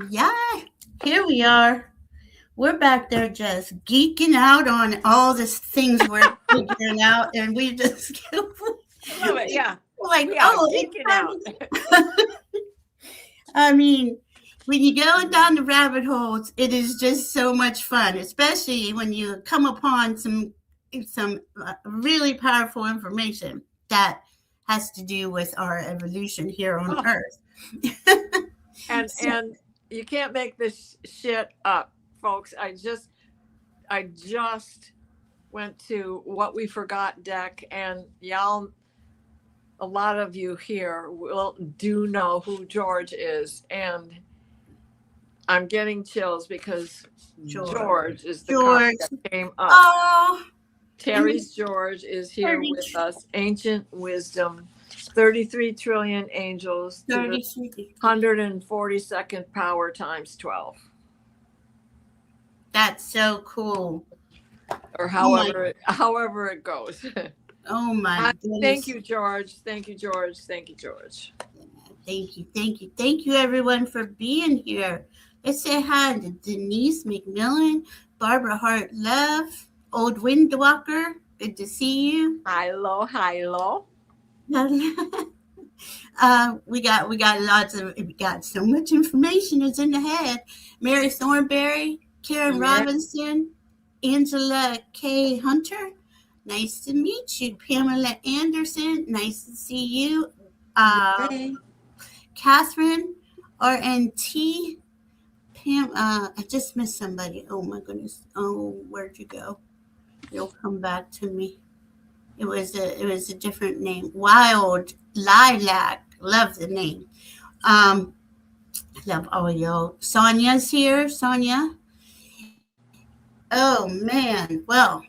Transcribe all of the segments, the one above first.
Yeah, here we are. We're back there just geeking out on all the things we're figuring out, and we just I love it. Yeah. like, We are oh, it's geeking time out. I mean, when you go down the rabbit holes, it is just so much fun, especially when you come upon some really powerful information that has to do with our evolution here on Oh, Earth. and So, and you can't make this shit up, folks. I just went to What We Forgot deck, and y'all, a lot of you here will do know who George is, and I'm getting chills because George, George is the card George, that came up. oh, and he's Terry's George is here 30, with us. Ancient wisdom, 33 trillion angels to the 33. 142nd power times 12, That's so cool. or Oh my, however it goes. oh my Thank goodness. you, George. Thank you, George. Thank you, George. Thank you, everyone, for being here. Let's say hi to Denise McMillan, Barbara Hart Love, Old Windwalker. Good to see you. Hello, hello. We got we got so much information is in the head. Mary Thornberry, Karen Yeah. Robinson, Angela K. Hunter. Nice to meet you, Pamela Anderson. Nice to see you. Yay. Catherine RNT. Pam, I just missed somebody. Oh my goodness. Oh, where'd you go? You'll come back to me. It was a different name. Wild Lilac. Love the name. Um, love all y'all. Sonia's here. Sonia. Oh man. Well,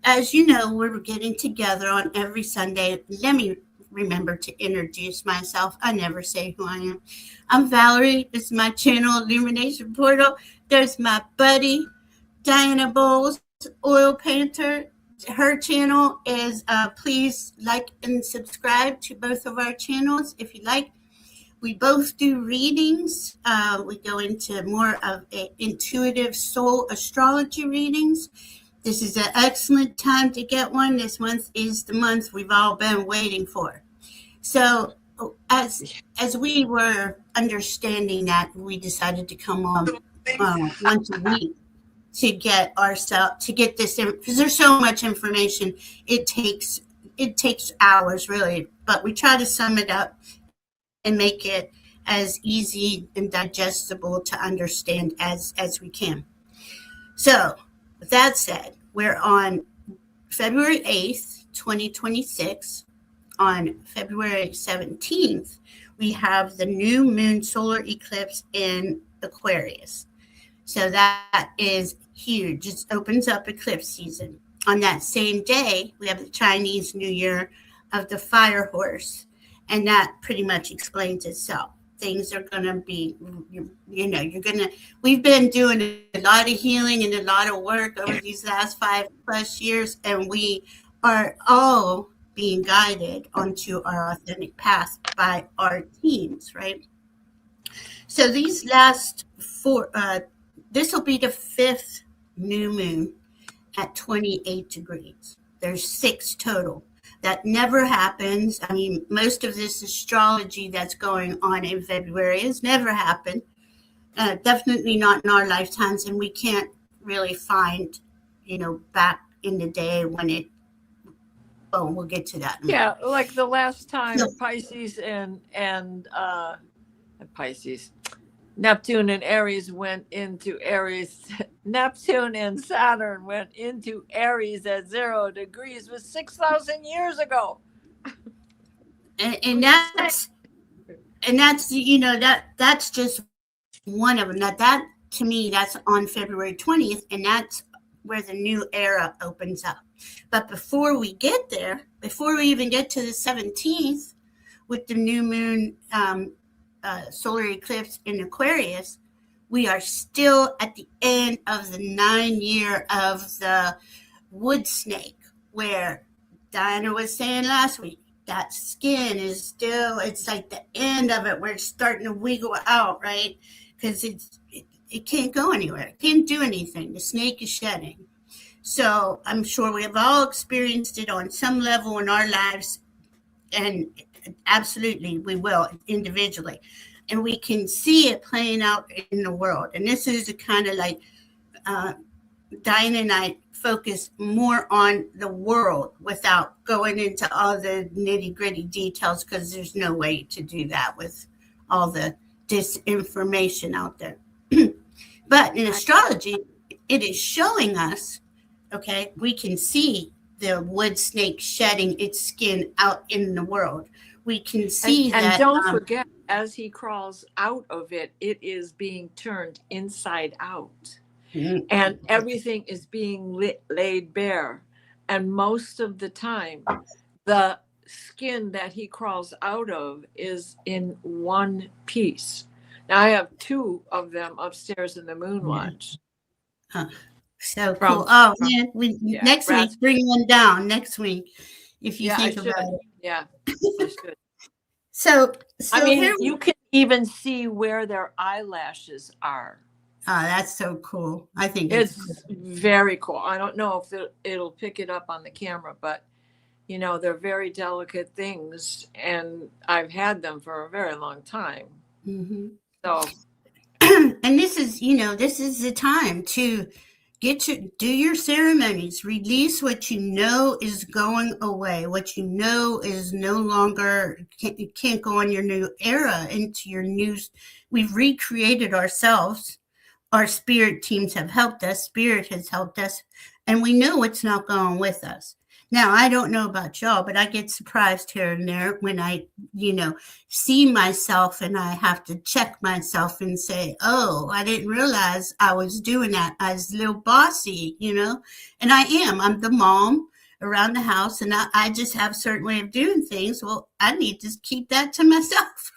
as you know, we're getting together on every Sunday. Let me remember to introduce myself. I never say who I am. I'm Valerie. This is my channel, Illumination Portal. There's my buddy, Diana Bowles, Oil Painter. Her channel is please like and subscribe to both of our channels if you like. We both do readings. We go into more of a intuitive soul astrology readings. This is an excellent time to get one. This month is the month we've all been waiting for. So as we were understanding that, we decided to come on once a week to get ourselves to get this in because there's so much information. It takes hours really, but we try to sum it up and make it as easy and digestible to understand as we can. So, with that said, we're on February 8th, 2026. On February 17th, we have the new moon solar eclipse in Aquarius. So that is huge. It opens up eclipse season. On that same day, we have the Chinese New Year of the Fire Horse, and that pretty much explains itself. Things are going to be, you're going to, we've been doing a lot of healing and a lot of work over these last 5+ years, and we are all being guided onto our authentic path by our teams, right? So these last this will be the fifth new moon at 28 degrees. There's 6 total. That never happens. I mean, most of this astrology that's going on in February has never happened. Definitely not in our lifetimes, and we can't really find, back in the day when it. Oh, we'll get to that. Yeah, like the last So, time Pisces and Pisces, Neptune and Aries went into Aries. Neptune and Saturn went into Aries at 0 degrees was 6,000 years ago. and that's just one of them. That to me, that's on February 20th, and that's where the new era opens up. But before we get there, before we even get to the 17th, with the new moon solar eclipse in Aquarius, we are still at the end of the 9 year of the wood snake, where Diana was saying last week, that skin is still, it's like the end of it where it's starting to wiggle out, right? because it can't go anywhere. It can't do anything. The snake is shedding. So I'm sure we have all experienced it on some level in our lives, and absolutely we will individually. And we can see it playing out in the world. And this is a kind of like Diane and I focus more on the world without going into all the nitty gritty details, because there's no way to do that with all the disinformation out there. But in astrology, it is showing us, okay, we can see the wood snake shedding its skin out in the world. We can see and that. Don't forget, as he crawls out of it, it is being turned inside out. Mm-hmm. And everything is being laid bare. And most of the time, the skin that he crawls out of is in one piece. Now, I have 2 of them upstairs in the Moon Lodge. So cool. Man, next week, bring one down next week, if you think about it. Yeah, I should. So I mean, you can even see where their eyelashes are. Oh, that's so cool. I think it's very cool. I don't know if it'll pick it up on the camera, but they're very delicate things, and I've had them for a very long time. Mm-hmm. So, and this is the time to do your ceremonies, release what you know is going away, what you know is no longer, can't go on your new era, into your new. We've recreated ourselves. Our spirit teams have helped us. Spirit has helped us. And we know it's not going with us. Now, I don't know about y'all, but I get surprised here and there when I, see myself, and I have to check myself and say, oh, I didn't realize I was doing that. I was a little bossy, and I am. I'm the mom around the house, and I just have a certain way of doing things. Well, I need to keep that to myself.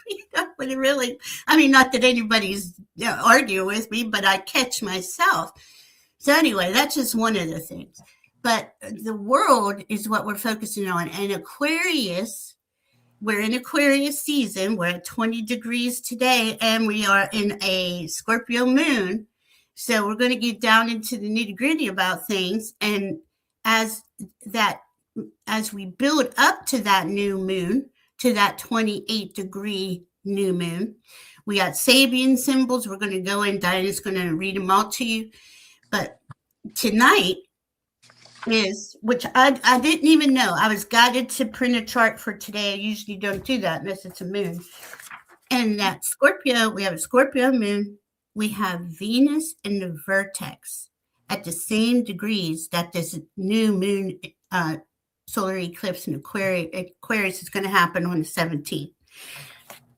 But it really, not that anybody's arguing with me, but I catch myself. So anyway, that's just one of the things. But the world is what we're focusing on. And Aquarius, we're in Aquarius season. We're at 20 degrees today, and we are in a Scorpio moon. So we're going to get down into the nitty gritty about things. And as we build up to that new moon, to that 28 degree new moon, we got Sabian symbols. We're going to go in. Diana's going to read them all to you. But tonight is, which I didn't even know. I was guided to print a chart for today. I usually don't do that unless it's a moon. And that Scorpio, we have a Scorpio moon. We have Venus in the vertex at the same degrees that this new moon solar eclipse in Aquarius is going to happen on the 17th.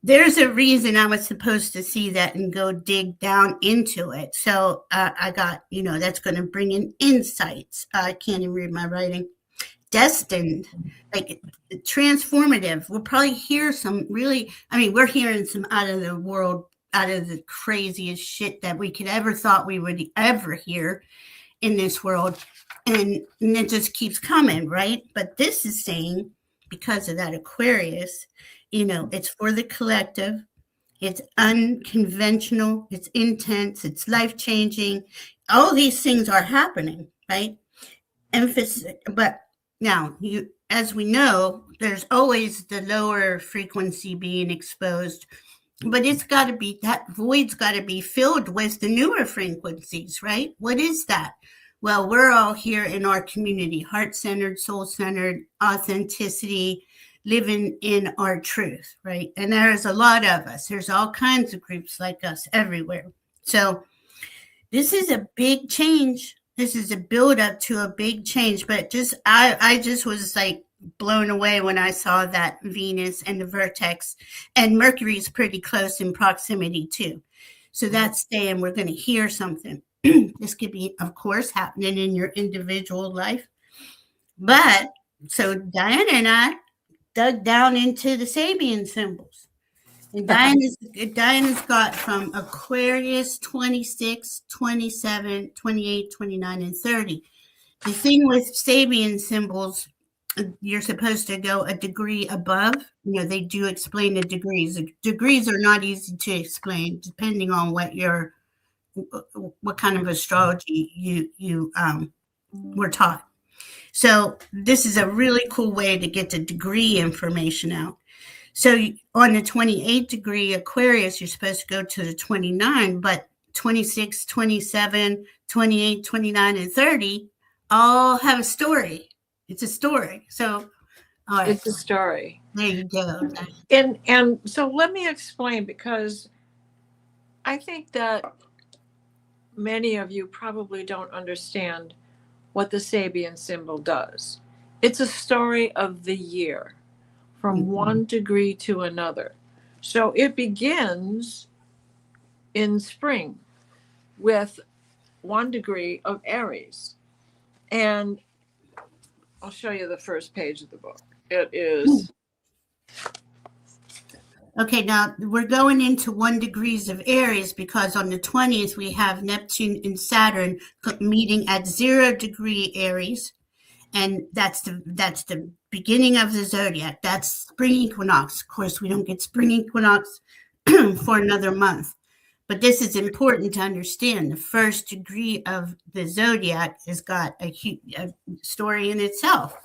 There's a reason I was supposed to see that and go dig down into it. So I got, that's going to bring in insights. I can't even read my writing. Destined, like transformative. We'll probably hear some really, we're hearing some out of the world, out of the craziest shit that we could ever thought we would ever hear in this world. And it just keeps coming, right? But this is saying, because of that Aquarius, it's for the collective. It's unconventional. It's intense. It's life-changing. All these things are happening, right? Emphasis. But now, as we know, there's always the lower frequency being exposed. But it's got to be, that void's got to be filled with the newer frequencies, right? What is that? Well, we're all here in our community, heart-centered, soul-centered, authenticity, living in our truth, right? And there's a lot of us. There's all kinds of groups like us everywhere. So this is a big change. This is a build up to a big change. But I just was like blown away when I saw that Venus and the vertex, and Mercury is pretty close in proximity too. So that's saying we're going to hear something. This could be, of course, happening in your individual life. But so Diana and I dug down into the Sabian symbols. And Diana's got from Aquarius 26, 27, 28, 29, and 30. The thing with Sabian symbols, you're supposed to go a degree above. They do explain the degrees. The degrees are not easy to explain, depending on what kind of astrology you were taught. So this is a really cool way to get the degree information out. So on the 28th degree Aquarius, you're supposed to go to the 29, but 26, 27, 28, 29, and 30 all have a story. It's a story. So, all right. It's a story. There you go. And so let me explain, because I think that many of you probably don't understand what the Sabian symbol does. It's a story of the year from one degree to another. So it begins in spring with 1 degree of Aries. And I'll show you the first page of the book. It is. Okay, now we're going into 1 degrees of Aries because on the 20th we have Neptune and Saturn meeting at 0 degree Aries, and that's the beginning of the zodiac. That's spring equinox. Of course, we don't get spring equinox for another month, but this is important to understand. The first degree of the zodiac has got a story in itself.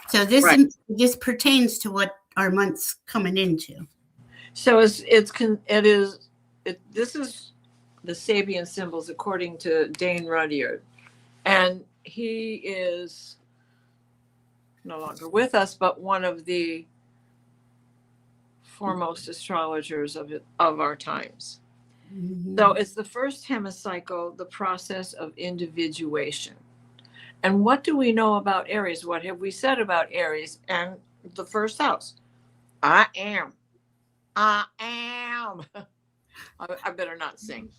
So this pertains to what our month's coming into. So this is the Sabian symbols according to Dane Rudyard, and he is no longer with us, but one of the foremost astrologers of our times. Mm-hmm. So it's the first hemicycle, the process of individuation. And what do we know about Aries? What have we said about Aries and the first house? I am. I better not sing.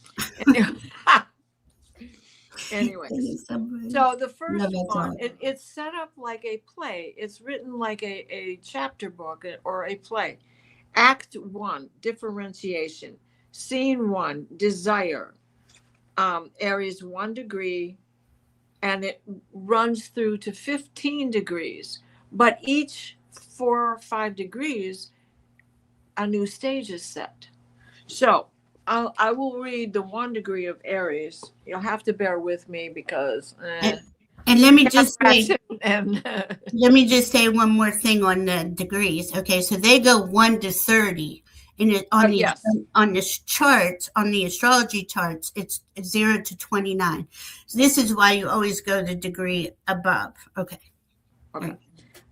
Anyway, so the first one, it's set up like a play. It's written like a chapter book or a play. Act 1, differentiation. Scene 1, desire. Aries 1 degree, and it runs through to 15 degrees. But each 4 or 5 degrees, a new stage is set. So I will read the 1 degree of Aries. You'll have to bear with me because. And let me just say, let me just say one more thing on the degrees. Okay, so they go 1 to 30, and on the charts, on the astrology charts, it's 0 to 29. So this is why you always go the degree above. Okay. All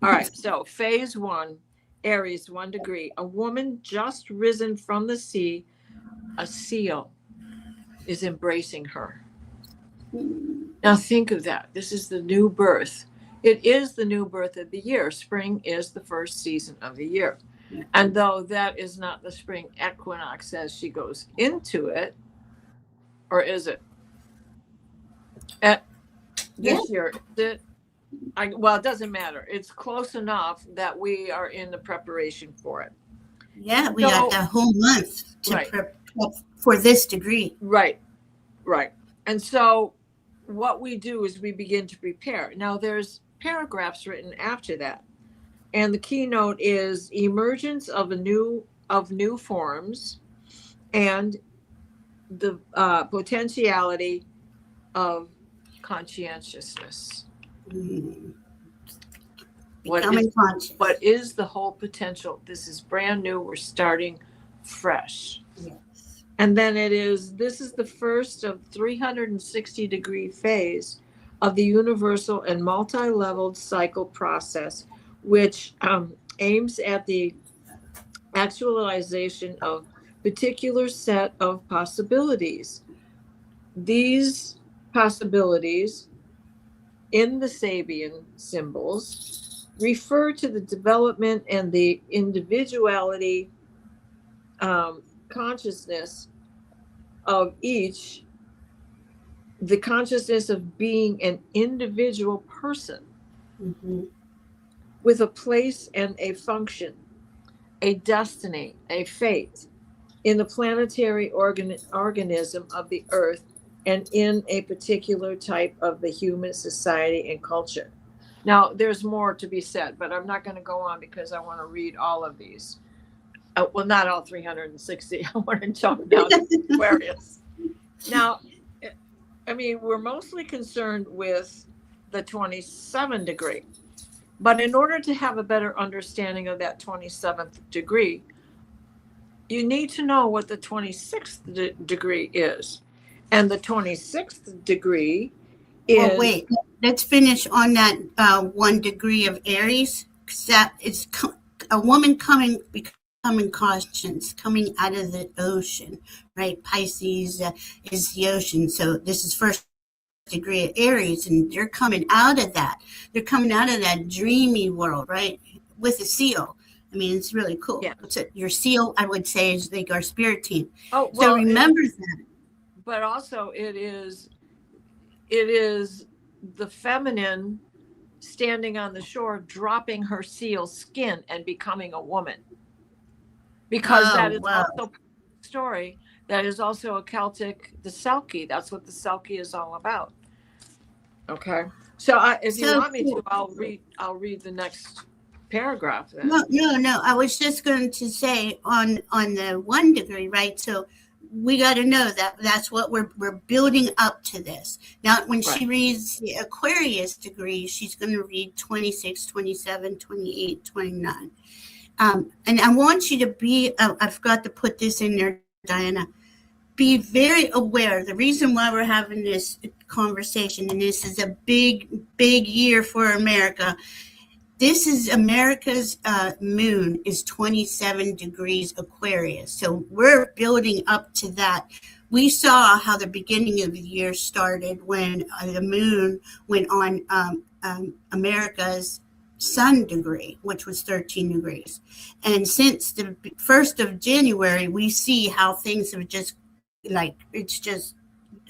right. So phase 1. Aries 1 degree, a woman just risen from the sea, a seal is embracing her. Now think of that. This is the new birth. It is the new birth of the year. Spring is the first season of the year. And though that is not the spring equinox as she goes into it, or is it? This year, is it? Well, it doesn't matter. It's close enough that we are in the preparation for it. Yeah, we got the whole month to prep for this degree. Right. And so what we do is we begin to prepare. Now there's paragraphs written after that. And the keynote is emergence of new forms and the potentiality of conscientiousness. What is the whole potential? This is brand new. We're starting fresh. Yes. And then this is the first of 360 degree phase of the universal and multi-leveled cycle process, which aims at the actualization of particular set of possibilities. These possibilities in the Sabian symbols refer to the development and the individuality consciousness of each, the consciousness of being an individual person with a place and a function, a destiny, a fate in the planetary organism of the earth and in a particular type of the human society and culture. Now, there's more to be said, but I'm not going to go on because I want to read all of these. Well, not all 360. I want to jump down to Aquarius. Now, I mean, we're mostly concerned with the 27 degree. But in order to have a better understanding of that 27th degree, you need to know what the 26th degree is. And the 26th degree is. Well, wait, let's finish on that 1 degree of Aries. That is a woman becoming conscious, coming out of the ocean, right? Pisces is the ocean. So this is first degree of Aries, and they're coming out of that. They're coming out of that dreamy world, right? With a seal. I mean, it's really cool. Yeah. So your seal, I would say, is like our spirit team. Oh, well, so remember that. But also it is the feminine standing on the shore, dropping her seal skin and becoming a woman. Because that is also a story. That is also a Celtic, the Selkie. That's what the Selkie is all about. Okay. So if you want me to, I'll read the next paragraph then. No. I was just going to say on the 1 degree, right? So we got to know that that's what we're building up to this. Now, when she reads the Aquarius degree, she's going to read 26, 27, 28, 29. And I want you to be, I forgot to put this in there, Diana, be very aware. The reason why we're having this conversation, and this is a big year for America. This is America's moon is 27 degrees Aquarius. So we're building up to that. We saw how the beginning of the year started when the moon went on America's sun degree, which was 13 degrees. And since the 1st of January, we see how things have just, like, it's just,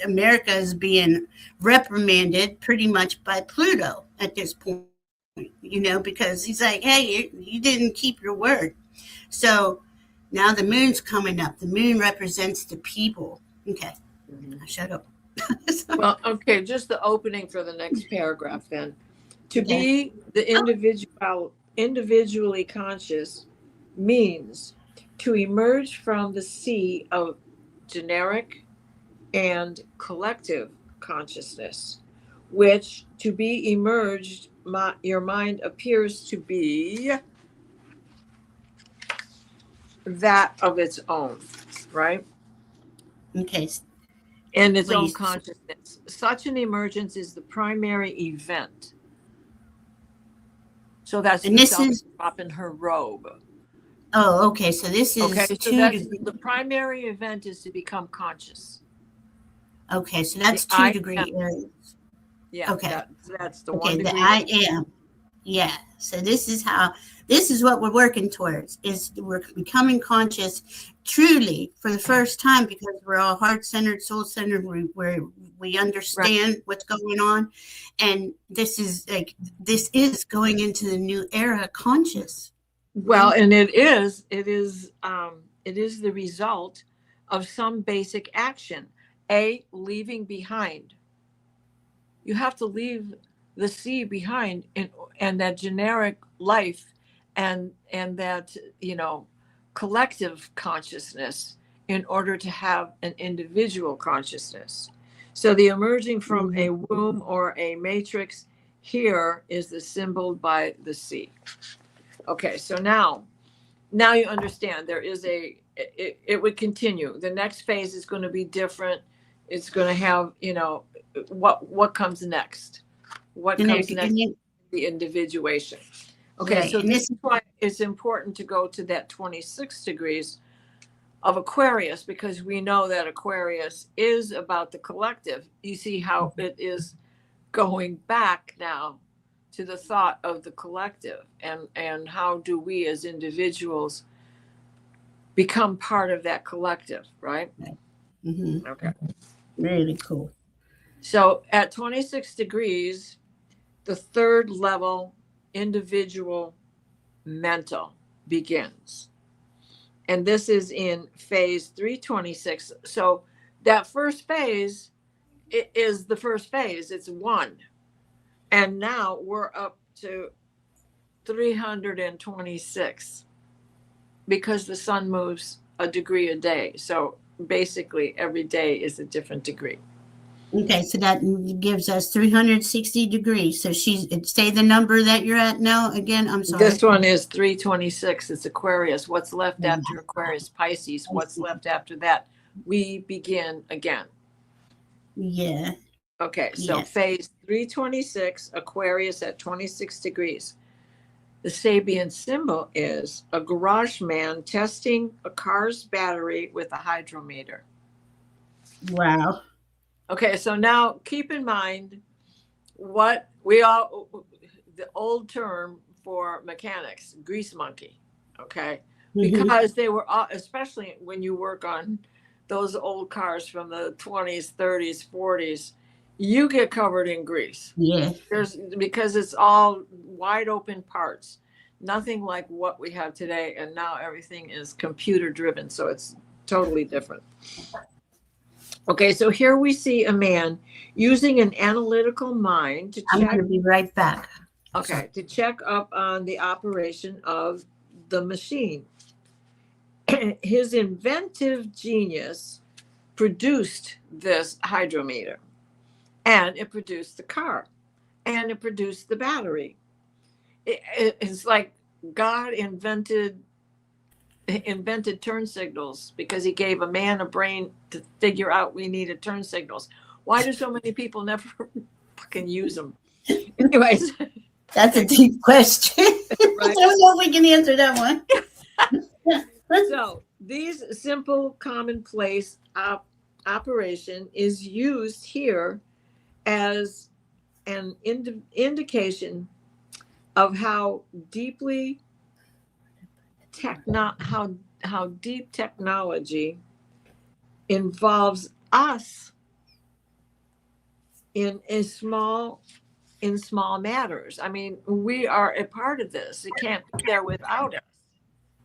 America is being reprimanded pretty much by Pluto at this point, you know, because he's like, hey, you didn't keep your word. So now the moon's coming up. The moon represents the people. Okay, shut up. Well, okay, just the opening for the next paragraph then. To be the individually conscious means to emerge from the sea of generic and collective consciousness, which to be emerged, your mind appears to be that of its own, right? Okay. And its own consciousness. Such an emergence is the primary event. So that's dropping her robe. Oh, okay. So this is okay. So the primary event is to become conscious. Okay, so that's 2 degree Aries. Yeah. Okay. That's the 1 degree. I am. Yeah. So this is what we're working towards, is we're becoming conscious truly for the first time, because we're all heart-centered, soul-centered, we understand what's going on. And this is going into the new era conscious. Well, and it is the result of some basic action. Leaving behind. You have to leave the sea behind, and that generic life and that, collective consciousness, in order to have an individual consciousness. So the emerging from a womb or a matrix here is the symbol by the sea. Okay, so now you understand there is it would continue. The next phase is going to be different. It's going to have, what comes next? What comes next? The individuation. Okay, right. So this is why it's important to go to that 26 degrees of Aquarius, because we know that Aquarius is about the collective. You see how it is going back now to the thought of the collective, and how do we as individuals become part of that collective, right? Mm-hmm. Okay. Really cool. So at 26 degrees, the 3rd level individual mental begins. And this is in phase 326. So that first phase is the first phase. It's 1. And now we're up to 326 because the sun moves a degree a day. So basically every day is a different degree. Okay, so that gives us 360 degrees. So say the number that you're at now again. I'm sorry. This one is 326. It's Aquarius. What's left after Aquarius? Pisces. What's left after that? We begin again. Yeah. Okay, so phase 326, Aquarius at 26 degrees. The Sabian symbol is a garage man testing a car's battery with a hydrometer. Wow. Okay, so now keep in mind what the old term for mechanics, grease monkey, okay? Because they were, especially when you work on those old cars from the 20s, 30s, 40s, you get covered in grease. Yeah. Because it's all wide open parts, nothing like what we have today. And now everything is computer driven. So it's totally different. Okay, so here we see a man using an analytical mind to check. I'm going to be right back. Okay, to check up on the operation of the machine. His inventive genius produced this hydrometer, and it produced the car, and it produced the battery. It's like God invented turn signals because he gave a man a brain to figure out we needed turn signals. Why do so many people never fucking use them? Anyways. That's a deep question. Right. I don't know if we can answer that one. So these simple commonplace operation is used here as an indication of how deeply how deep technology involves us in small matters. I mean, we are a part of this. It can't be there without us.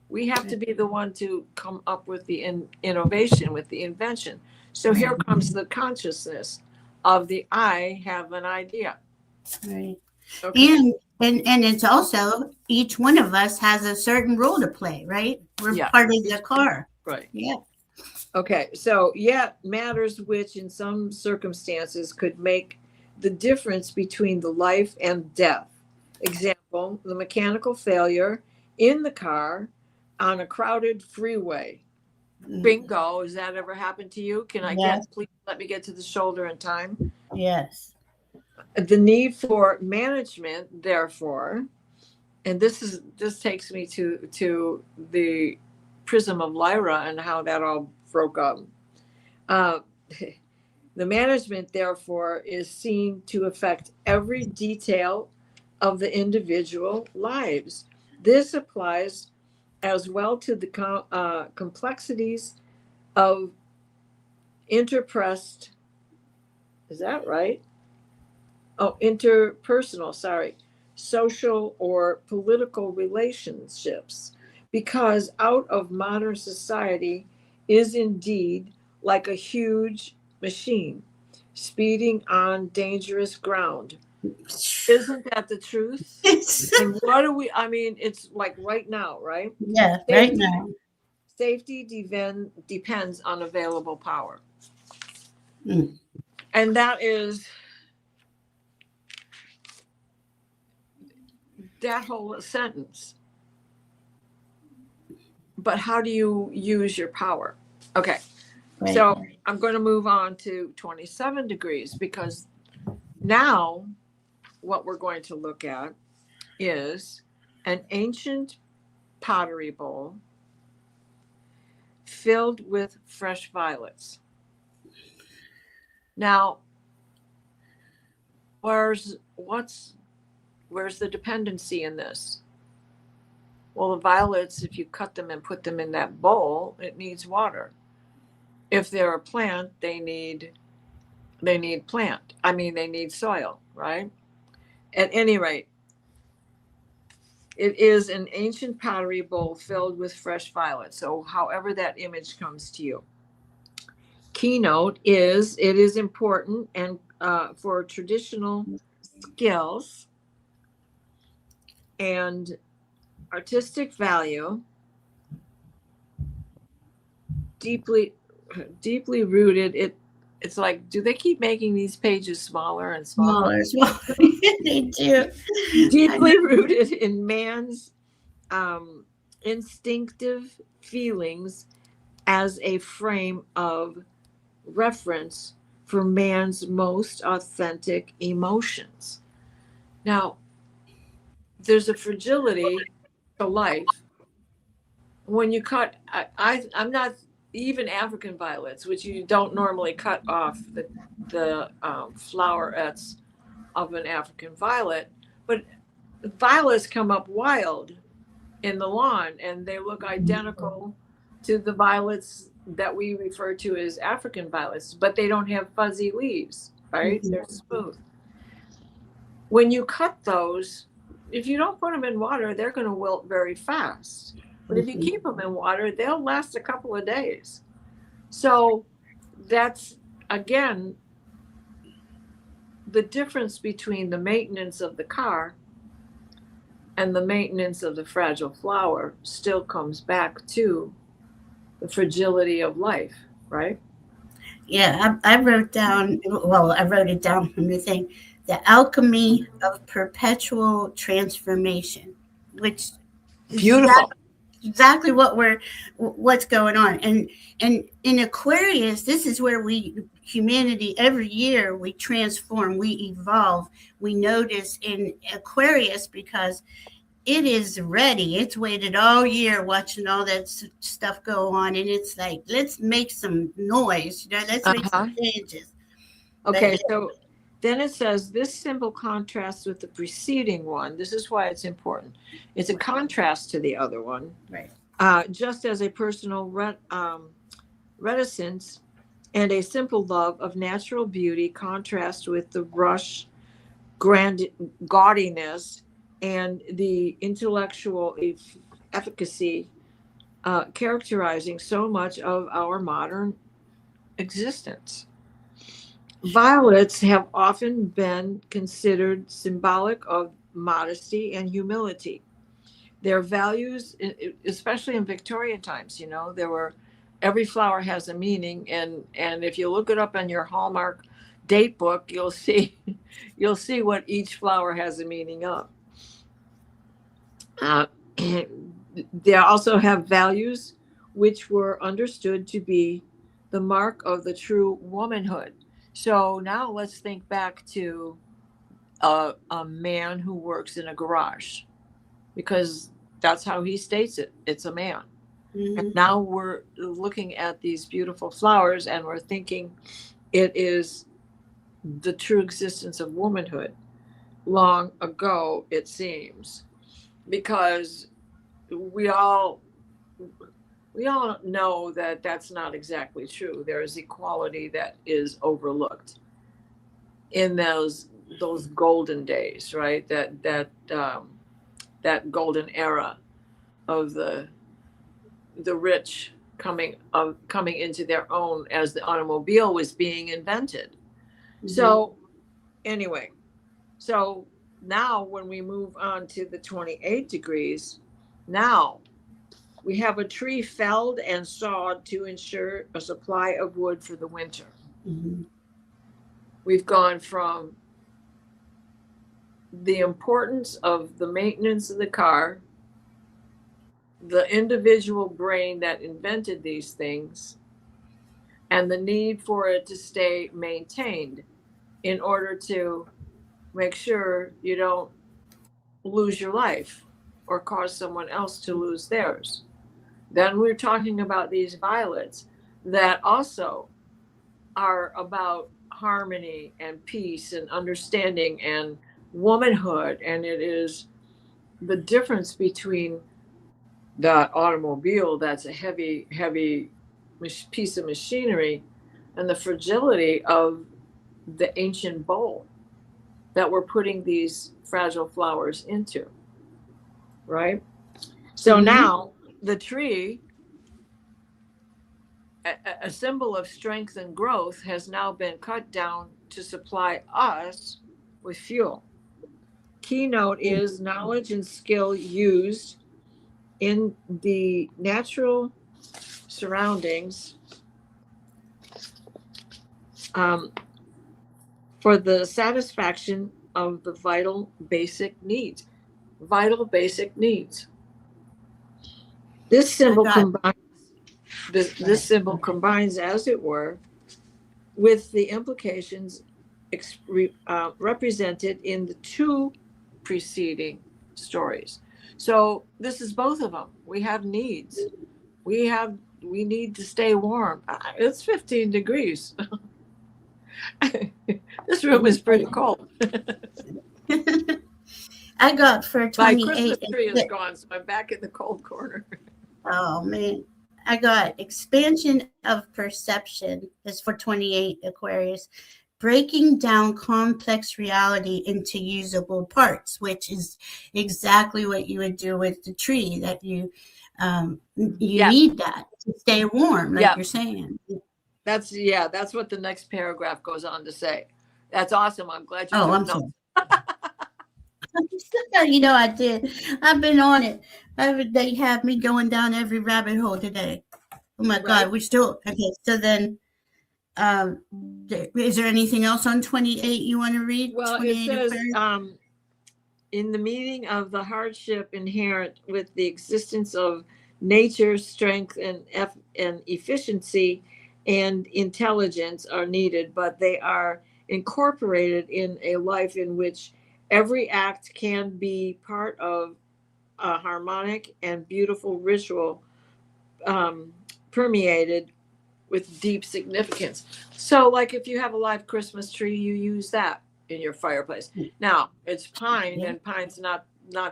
We have to be the one to come up with the innovation, with the invention. So here comes the consciousness of the I have an idea. Right. Okay. And it's also each one of us has a certain role to play, right? We're part of the car. Right. Yeah. Okay. So matters which in some circumstances could make the difference between the life and death. Example, the mechanical failure in the car on a crowded freeway. Bingo. Has that ever happened to you? Can I please let me get to the shoulder in time? Yes. The need for management, therefore, and this takes me to the prism of Lyra and how that all broke up. The management, therefore, is seen to affect every detail of the individual lives. This applies as well to the complexities of interpersonal, social or political relationships, because out of modern society is indeed like a huge machine speeding on dangerous ground. Isn't that the truth? And what do we, I mean, it's like right now, right? Yeah, right now. Safety depends on available power. And that is that whole sentence. But how do you use your power? Okay. Right. So I'm going to move on to 27 degrees because now what we're going to look at is an ancient pottery bowl filled with fresh violets. Now, where's the dependency in this? Well, the violets, if you cut them and put them in that bowl, it needs water. If they're a plant, they need soil, right? At any rate, it is an ancient pottery bowl filled with fresh violets. So however that image comes to you. Keynote is, it is important and for traditional skills And artistic value, deeply rooted. It's like, do they keep making these pages smaller and smaller? Smaller as well. They do. Deeply rooted in man's instinctive feelings as a frame of reference for man's most authentic emotions. Now, there's a fragility to life when you cut. I'm not even African violets, which you don't normally cut off the flowerets of an African violet, but violets come up wild in the lawn and they look identical to the violets that we refer to as African violets, but they don't have fuzzy leaves, right? They're smooth. When you cut those, if you don't put them in water, they're going to wilt very fast. But if you keep them in water, they'll last a couple of days. So that's, again, the difference between the maintenance of the car and the maintenance of the fragile flower still comes back to the fragility of life, right? Yeah, I wrote down, well, I wrote it down from the thing, the alchemy of perpetual transformation, which is Beautiful. exactly what's going on. And in Aquarius, this is where humanity, every year we transform, we evolve. We notice in Aquarius because it is ready. It's waited all year watching all that stuff go on, and it's like, let's make some noise. Let's make some changes. Okay, so then it says this symbol contrasts with the preceding one. This is why it's important. It's a contrast to the other one, right? Just as a personal reticence and a simple love of natural beauty contrast with the rush, gaudiness, and the intellectual efficacy characterizing so much of our modern existence. Violets have often been considered symbolic of modesty and humility. Their values, especially in Victorian times, every flower has a meaning, and if you look it up in your Hallmark date book, you'll see what each flower has a meaning of. They also have values which were understood to be the mark of the true womanhood. So now let's think back to a man who works in a garage, because that's how he states it. It's a man. And now we're looking at these beautiful flowers and we're thinking it is the true existence of womanhood. Long ago, it seems, because we all know that that's not exactly true. There is equality that is overlooked in those golden days, right? That golden era of the rich coming into their own as the automobile was being invented. So anyway, so now when we move on to the 28 degrees, now we have a tree felled and sawed to ensure a supply of wood for the winter. We've gone from the importance of the maintenance of the car, the individual brain that invented these things, and the need for it to stay maintained in order to make sure you don't lose your life or cause someone else to lose theirs. Then we're talking about these violets that also are about harmony and peace and understanding and womanhood. And it is the difference between the automobile, that's a heavy piece of machinery, and the fragility of the ancient bowl that we're putting these fragile flowers into, right? So now the tree, a symbol of strength and growth, has now been cut down to supply us with fuel. Keynote is knowledge and skill used in the natural surroundings for the satisfaction of the vital basic needs. Vital basic needs. This symbol combines, this symbol combines, as it were, with the implications represented in the two preceding stories. So this is both of them. We have needs. We need to stay warm. It's 15 degrees. This room is pretty cold. I got for 28. My Christmas tree is gone, so I'm back in the cold corner. Oh man. I got expansion of perception is for 28 Aquarius. Breaking down complex reality into usable parts, which is exactly what you would do with the tree that you need that to stay warm, like you're saying. That's what the next paragraph goes on to say. That's awesome. I'm glad you I'm sorry. You know, I did. I've been on it. They have me going down every rabbit hole today. Oh my God, we still okay. So then, is there anything else on 28 you want to read? Well, it says in the meaning of the hardship inherent with the existence of nature's strength and efficiency and intelligence are needed, but they are incorporated in a life in which every act can be part of a harmonic and beautiful ritual permeated with deep significance. So like if you have a live Christmas tree, you use that in your fireplace. Now it's pine, and pine's not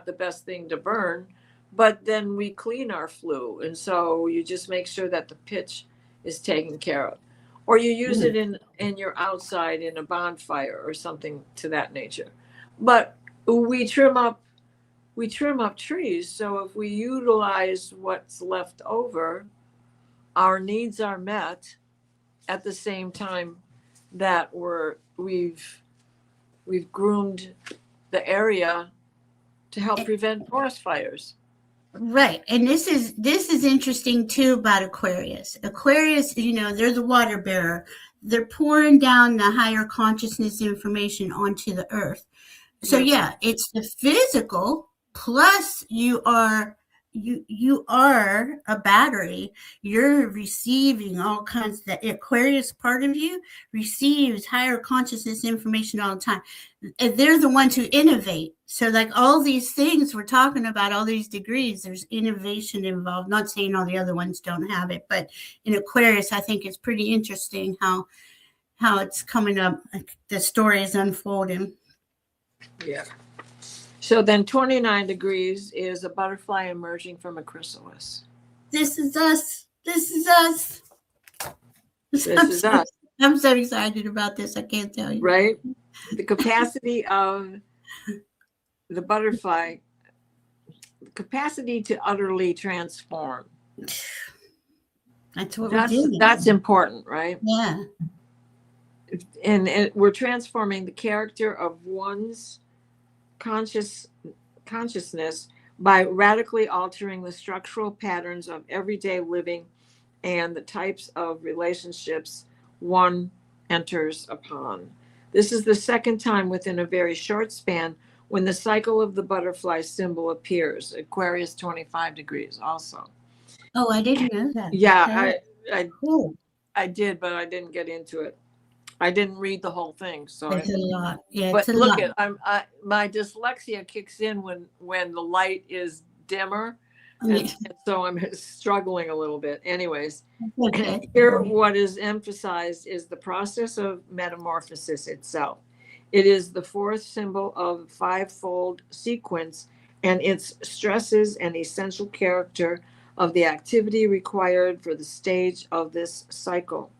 the best thing to burn, but then we clean our flue. And so you just make sure that the pitch is taken care of. Or you use it in your outside in a bonfire or something to that nature. But we trim up trees. So if we utilize what's left over, our needs are met at the same time that we've groomed the area to help prevent forest fires. Right. And this is interesting too about Aquarius. Aquarius, you know, they're the water bearer. They're pouring down the higher consciousness information onto the earth. So yeah, it's the physical plus you are a battery. You're receiving all kinds. The Aquarius part of you receives higher consciousness information all the time. And they're the ones who innovate. So like all these things we're talking about, all these degrees, there's innovation involved. Not saying all the other ones don't have it, but in Aquarius, I think it's pretty interesting how it's coming up. Like the story is unfolding. Yeah. So then 29 degrees is a butterfly emerging from a chrysalis. This is us. This is us. This is us. I'm so excited about this. I can't tell you. Right? The capacity of the butterfly, the capacity to utterly transform. That's what we're doing. That's important, right? Yeah. And we're transforming the character of one's consciousness by radically altering the structural patterns of everyday living and the types of relationships one enters upon. This is the second time within a very short span when the cycle of the butterfly symbol appears. Aquarius 25 degrees also. Oh, I didn't know that. Yeah, cool. I did, but I didn't get into it. I didn't read the whole thing, so it's a lot. Yeah, but it's a look, lot. My dyslexia kicks in when the light is dimmer, Yeah. and so I'm struggling a little bit. Anyways, Okay. here what is emphasized is the process of metamorphosis itself. It is the fourth symbol of the fivefold sequence, and its stresses an essential character of the activity required for the stage of this cycle.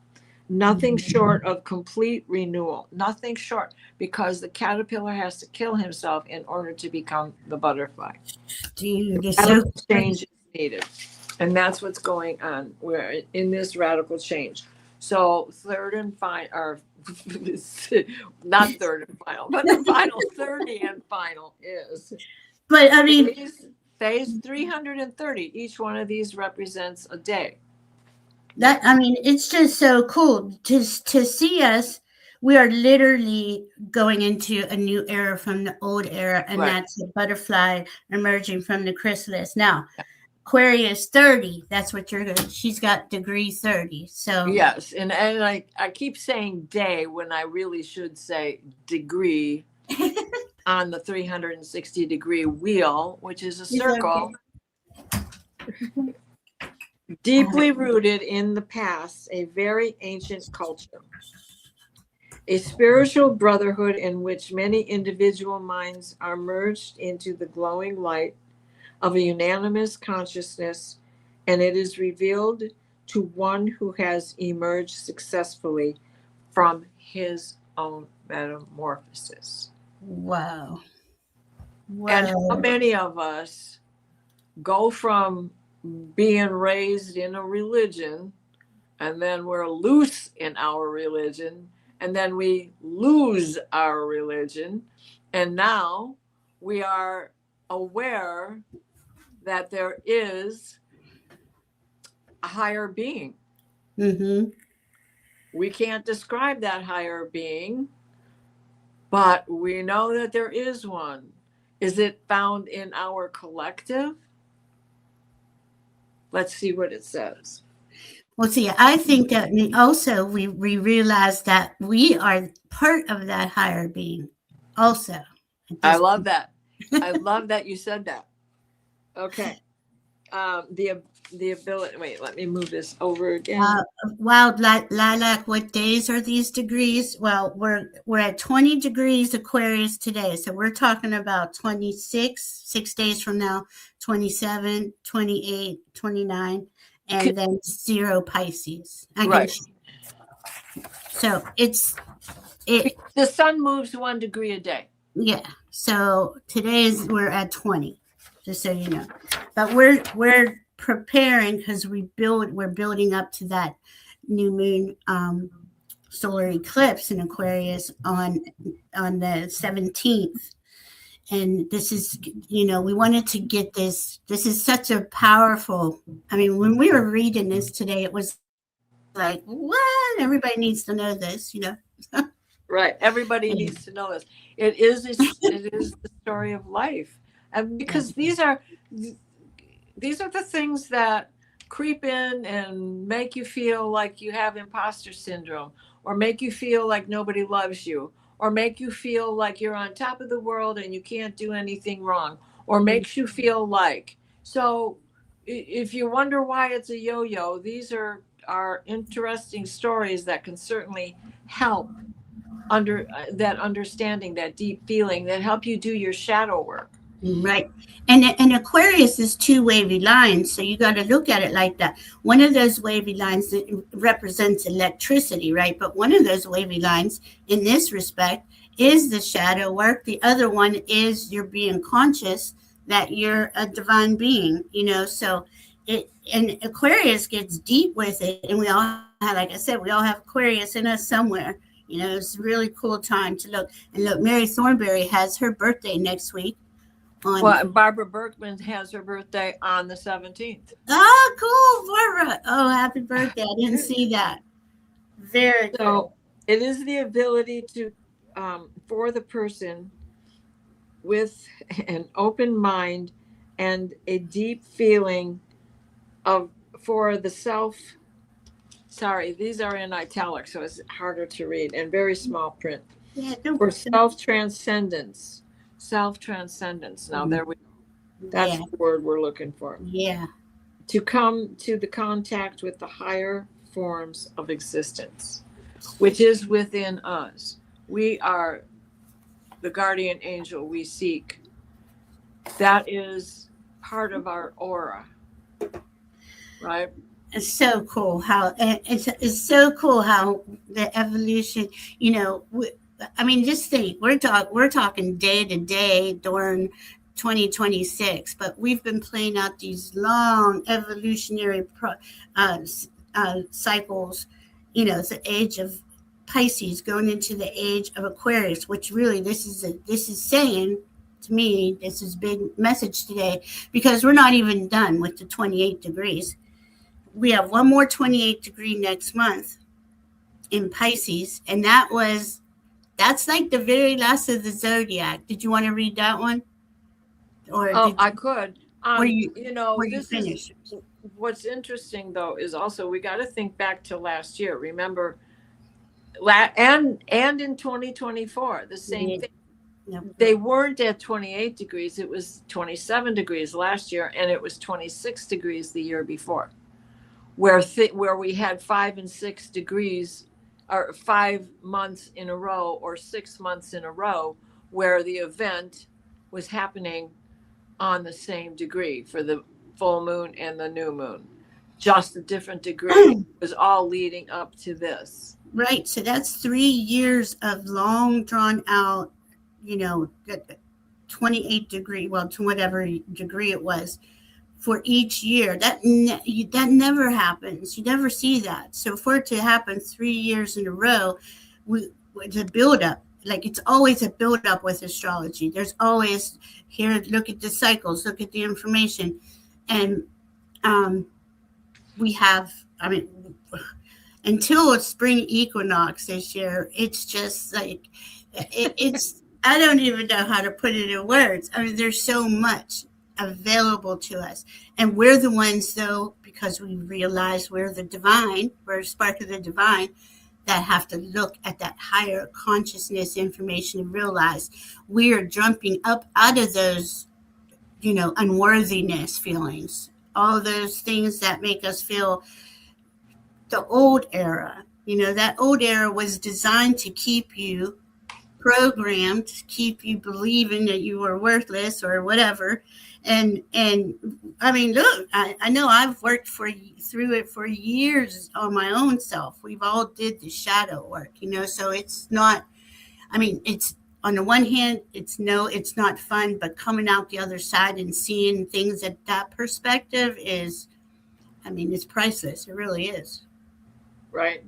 Nothing short of complete renewal. Nothing short, because the caterpillar has to kill himself in order to become the butterfly. Dude, Radical change is needed. And that's what's going on. We're in this radical change. So third and not third and final, but the final 30 and final is But I mean, phase 330. Each one of these represents a day. it's just so cool to see us. We are literally going into a new era from the old era, and Right. that's the butterfly emerging from the chrysalis. Now, Aquarius 30, that's what you're going. She's got degree 30. So yes, and I keep saying day when I really should say degree on the 360-degree wheel, which is a circle. Deeply rooted in the past, a very ancient culture. A spiritual brotherhood in which many individual minds are merged into the glowing light of a unanimous consciousness, and it is revealed to one who has emerged successfully from his own metamorphosis. Wow. And how many of us go from being raised in a religion, and then we're loose in our religion, and then we lose our religion, and now we are aware that there is a higher being. Mm-hmm. We can't describe that higher being, but we know that there is one. Is it found in our collective? Let's see what it says. Well, see, I think that also we realize that we are part of that higher being also. I love that. I love that you said that. Okay. The ability. Wait, let me move this over again. Wow, Lilac, what days are these degrees? Well, we're at 20 degrees Aquarius today, so we're talking about 26, 6 days from now, 27, 28, 29, and then 0 Pisces. Right. So the sun moves 1 degree a day. Yeah. So we're at 20, just so you know. But we're preparing because we're building up to that new moon solar eclipse in Aquarius on the 17th. And this is, we wanted to get this. This is such a powerful. I mean, when we were reading this today, it was like, what? Everybody needs to know this, Right. Everybody needs to know this. It is the story of life, and because these are the things that creep in and make you feel like you have imposter syndrome, or make you feel like nobody loves you, or make you feel like you're on top of the world and you can't do anything wrong, or makes you feel like. So if you wonder why it's a yo-yo, these are interesting stories that can certainly help under that understanding, that deep feeling, that help you do your shadow work. Right. And Aquarius is 2 wavy lines, so you got to look at it like that. One of those wavy lines represents electricity, right? But one of those wavy lines in this respect is the shadow work. The other one is you're being conscious that you're a divine being, so and Aquarius gets deep with it, and we all have, like I said, we all have Aquarius in us somewhere. It's a really cool time to look. And look, Mary Thornberry has her birthday next week. Well, Barbara Berkman has her birthday on the 17th. Oh, cool, Barbara. Oh, happy birthday. I didn't see that. Very cool. It is the ability to, for the person with an open mind and a deep feeling for the self. Sorry, these are in italics, so it's harder to read, and very small print. Yeah, for self-transcendence. Self-transcendence. Now, there we go. That's the word we're looking for. Yeah. To come to the contact with the higher forms of existence, which is within us. We are the guardian angel we seek. That is part of our aura, right? It's so cool how it's so cool how the evolution, just think we're talking day to day during 2026, but we've been playing out these long evolutionary cycles, the age of Pisces going into the age of Aquarius, which really this is saying to me, this is a big message today, because we're not even done with the 28 degrees. We have one more 28 degree next month in Pisces, and that's like the very last of the zodiac. Did you want to read that one? Or I could. Were you This finished? is what's interesting though, is also we got to think back to last year. Remember, and in 2024, the same thing. Yep. They weren't at 28 degrees. It was 27 degrees last year, and it was 26 degrees the year before, where we had 5 and 6 degrees, or 5 months in a row, or 6 months in a row, where the event was happening on the same degree for the full moon and the new moon, just a different degree. It was all leading up to this. Right. So that's 3 years of long drawn out, 28 degree, well, to whatever degree it was for each year. That never happens. You never see that. So for it to happen 3 years in a row, it's a buildup. Like, it's always a buildup with astrology. There's always, here, look at the cycles, look at the information. And we have, until a spring equinox this year, it's just like, it's, I don't even know how to put it in words. There's so much available to us. And we're the ones, though, because we realize we're the divine, we're a spark of the divine, that have to look at that higher consciousness information and realize we are jumping up out of those, unworthiness feelings, all those things that make us feel the old era. That old era was designed to keep you programmed, to keep you believing that you were worthless or whatever. And look, I know I've worked through it for years on my own self. We've all did the shadow work, so it's not, it's, on the one hand, it's not fun, but coming out the other side and seeing things at that perspective is, it's priceless. It really is. Right.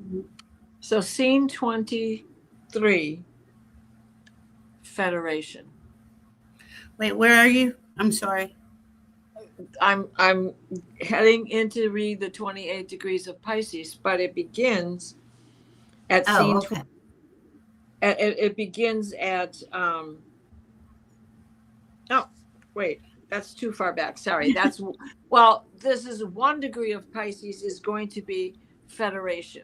So scene 23, Federation. Wait, where are you? I'm sorry. I'm heading in read the 28 degrees of Pisces, but it begins at scene. Okay. It begins at wait, that's too far back. Sorry. That's well, this is 1 degree of Pisces is going to be Federation.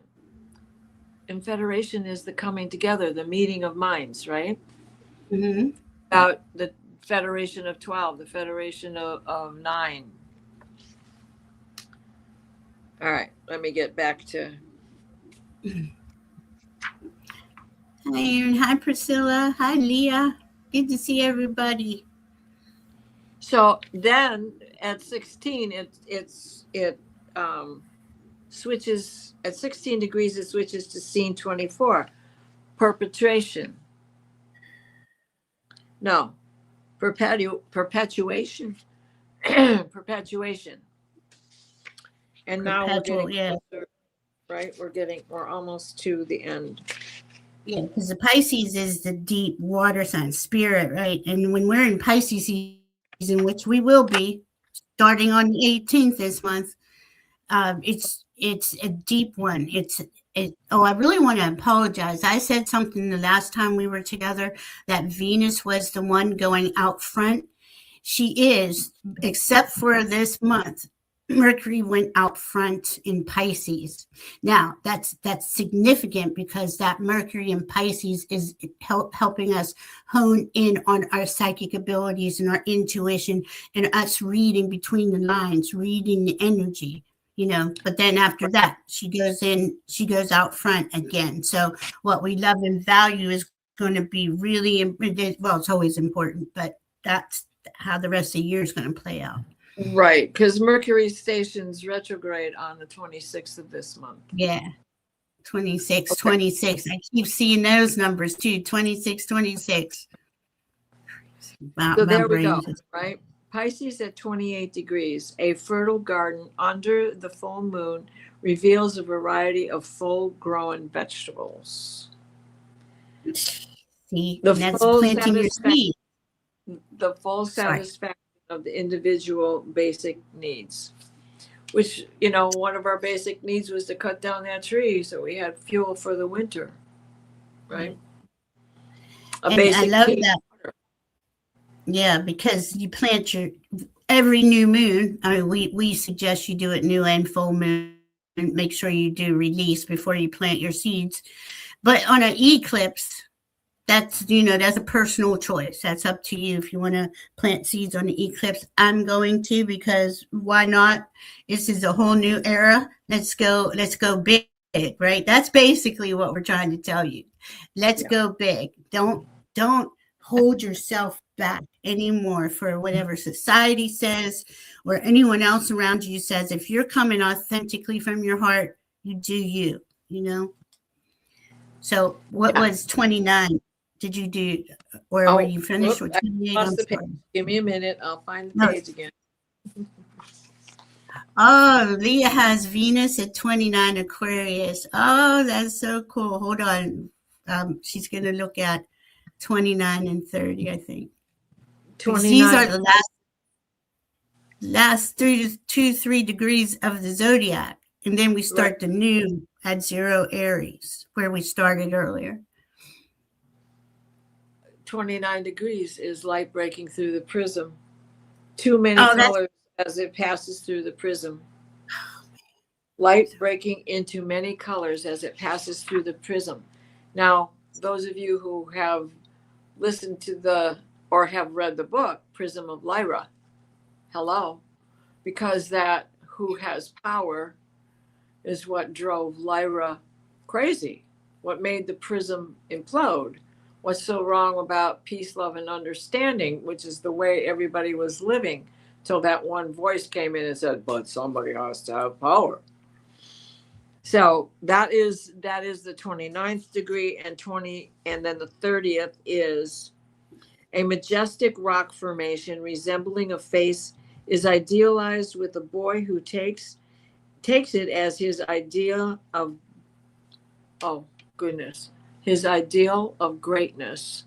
And Federation is the coming together, the meeting of minds, right? Mm-hmm. About the Federation of 12, the Federation of 9. All right, let me get back to. Hi, Aaron. Hi, Priscilla. Hi, Leah. Good to see everybody. So then at 16, it switches at 16 degrees. It switches to scene 24, perpetuation. No, perpetuation. Perpetuation. And now we're getting closer, right? We're almost to the end. Yeah, because the Pisces is the deep water sign, spirit, right? And when we're in Pisces season, which we will be starting on the 18th this month, it's a deep one. I really want to apologize. I said something the last time we were together that Venus was the one going out front. She is, except for this month. Mercury went out front in Pisces. Now, that's significant because that Mercury in Pisces is helping us hone in on our psychic abilities and our intuition and us reading between the lines, reading the energy, But then after that, she goes out front again. So what we love and value is going to be really, well, it's always important, but that's how the rest of the year is going to play out. Right, because Mercury stations retrograde on the 26th of this month. Yeah, 26, okay. 26. I keep seeing those numbers too, 26, 26. So there we go, right? Pisces at 28 degrees, a fertile garden under the full moon, reveals a variety of full-grown vegetables. See, The and that's full planting your satisfaction, seed. the full Sorry. satisfaction of the individual basic needs. Which, one of our basic needs was to cut down that tree so we had fuel for the winter, right? A And I basic love need. that. Yeah, because you plant your every new moon. I mean, we suggest you do it new and full moon, and make sure you do release before you plant your seeds. But on an eclipse, that's that's a personal choice. That's up to you if you want to plant seeds on the eclipse. I'm going to, because why not? This is a whole new era. Let's go big, right? That's basically what we're trying to tell you. Let's go big. Don't hold yourself back anymore for whatever society says or anyone else around you says. If you're coming authentically from your heart, you do you. So what was 29? Did you do, or were you finished with 28? Lost the page. Give me a minute. I'll find the page again. Oh, Leah has Venus at 29 Aquarius. Oh, that's so cool. Hold on. She's going to look at 29 and 30, I think. 29. These are the last 3 degrees of the zodiac. And then we start the new at 0 Aries, where we started earlier. 29 degrees is light breaking through the prism. Too many colors as it passes through the prism. Light breaking into many colors as it passes through the prism. Now, those of you who have listened to or have read the book, Prism of Lyra, hello, because that who has power is what drove Lyra crazy, what made the prism implode. What's so wrong about peace, love, and understanding, which is the way everybody was living, till that one voice came in and said, but somebody has to have power. So that is the 29th degree, and then the 30th is a majestic rock formation resembling a face is idealized with a boy who takes it as his idea of, oh goodness, his ideal of greatness.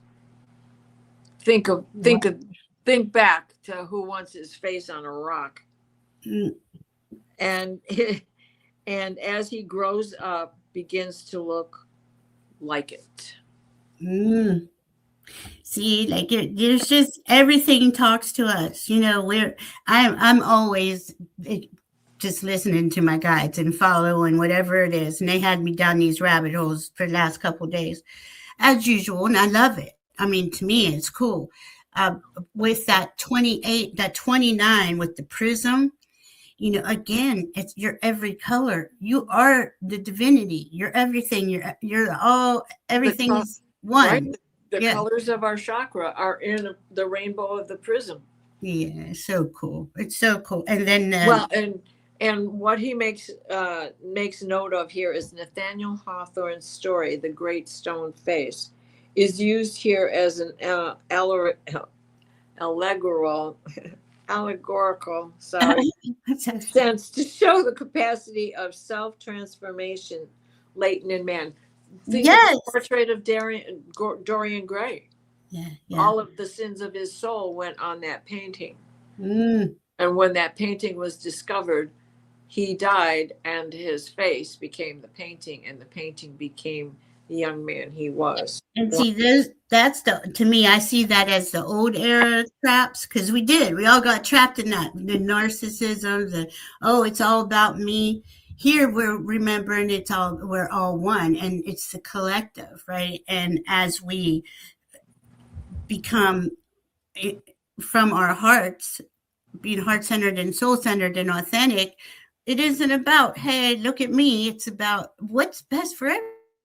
Think back to who wants his face on a rock. And as he grows up, begins to look like it. See, like there's just everything talks to us. I'm always just listening to my guides and following whatever it is. And they had me down these rabbit holes for the last couple of days, as usual. And I love it. I mean, to me, it's cool. With that 28, that 29 with the prism, again, it's your every color. You are the divinity. You're everything. You're all, everything is one. Right? The colors of our chakra are in the rainbow of the prism. Yeah, so cool. It's so cool. And then and what he makes note of here is Nathaniel Hawthorne's story, The Great Stone Face, is used here as an allegorical sense to show the capacity of self-transformation latent in man. Think of the portrait of Dorian Gray. Yeah. All of the sins of his soul went on that painting. And when that painting was discovered, he died and his face became the painting, and the painting became the young man he was. And see, that's to me, I see that as the old era traps, because we all got trapped in that, the narcissism, it's all about me. Here we're remembering we're all one, and it's the collective, right? And as we become from our hearts, being heart-centered and soul-centered and authentic, it isn't about, hey, look at me. It's about what's best for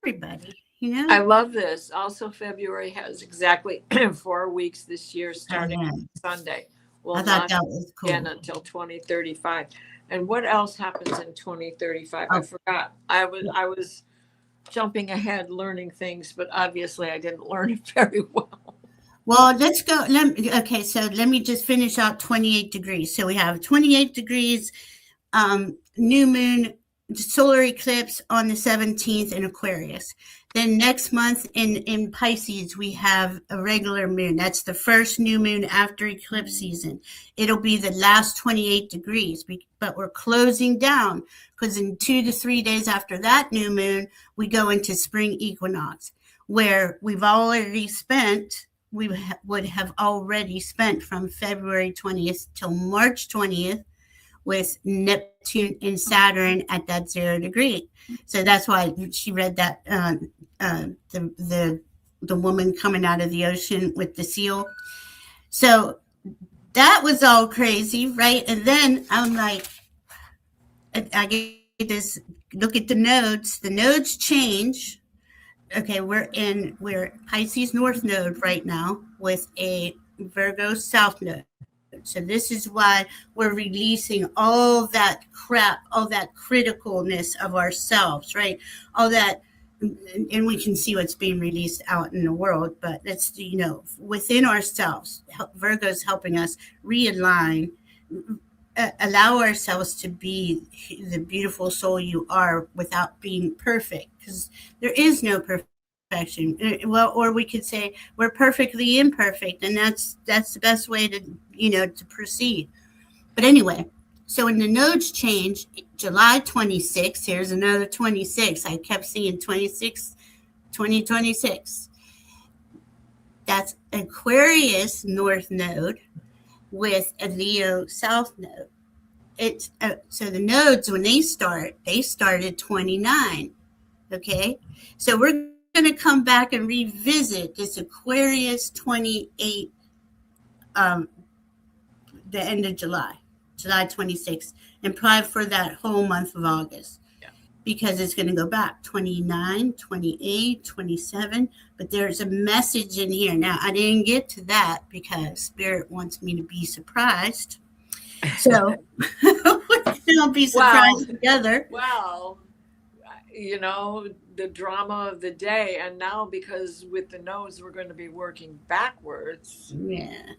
everybody. I love this. Also, February has exactly 4 weeks this year, starting Sunday. I thought that was cool. Again until 2035. And what else happens in 2035? I forgot. I was jumping ahead, learning things, but obviously I didn't learn it very well. Well, let's go. So let me just finish out 28 degrees. So we have 28 degrees, new moon solar eclipse on the 17th in Aquarius. Then next month in Pisces, we have a regular moon. That's the first new moon after eclipse season. It'll be the last 28 degrees, but we're closing down because in 2 to 3 days after that new moon, we go into spring equinox, where we would have already spent from February 20th till March 20th with Neptune and Saturn at that 0 degree. So that's why she read that the woman coming out of the ocean with the seal. So that was all crazy, right? And then I'm like, I get this. Look at the nodes. The nodes change. Okay, we're Pisces North node right now with a Virgo South node. So this is why we're releasing all that crap, all that criticalness of ourselves, right? All that, and we can see what's being released out in the world, but that's, within ourselves. Virgo's helping us realign, allow ourselves to be the beautiful soul you are without being perfect, because there is no perfection. Well, or we could say we're perfectly imperfect, and that's the best way to proceed. But anyway, so when the nodes change, July 26th, here's another 26. I kept seeing 26, 2026. That's Aquarius North node with a Leo South node. It's so the nodes, when they start at 29. Okay, so we're going to come back and revisit this Aquarius 28, um, the end of July 26th, and probably for that whole month of August. Yeah. Because it's going to go back 29, 28, 27. But there's a message in here. Now, I didn't get to that because Spirit wants me to be surprised. So we'll be surprised together. Well, the drama of the day. And now, because with the nodes, we're going to be working backwards. Yeah.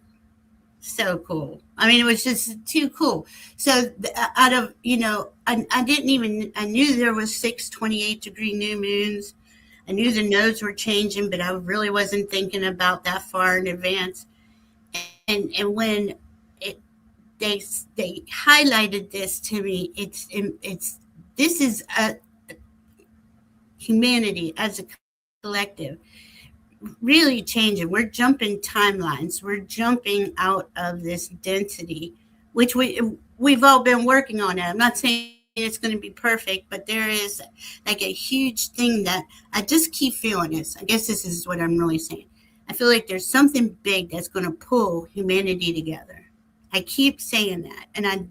So cool. I mean, it was just too cool. So out of, I knew there was 6 28-degree new moons. I knew the nodes were changing, but I really wasn't thinking about that far in advance. And when they highlighted this to me, this is a humanity as a collective really changing. We're jumping timelines. We're jumping out of this density, which we've all been working on it. I'm not saying it's going to be perfect, but there is like a huge thing that I just keep feeling this. I guess this is what I'm really saying. I feel like there's something big that's going to pull humanity together. I keep saying that. And I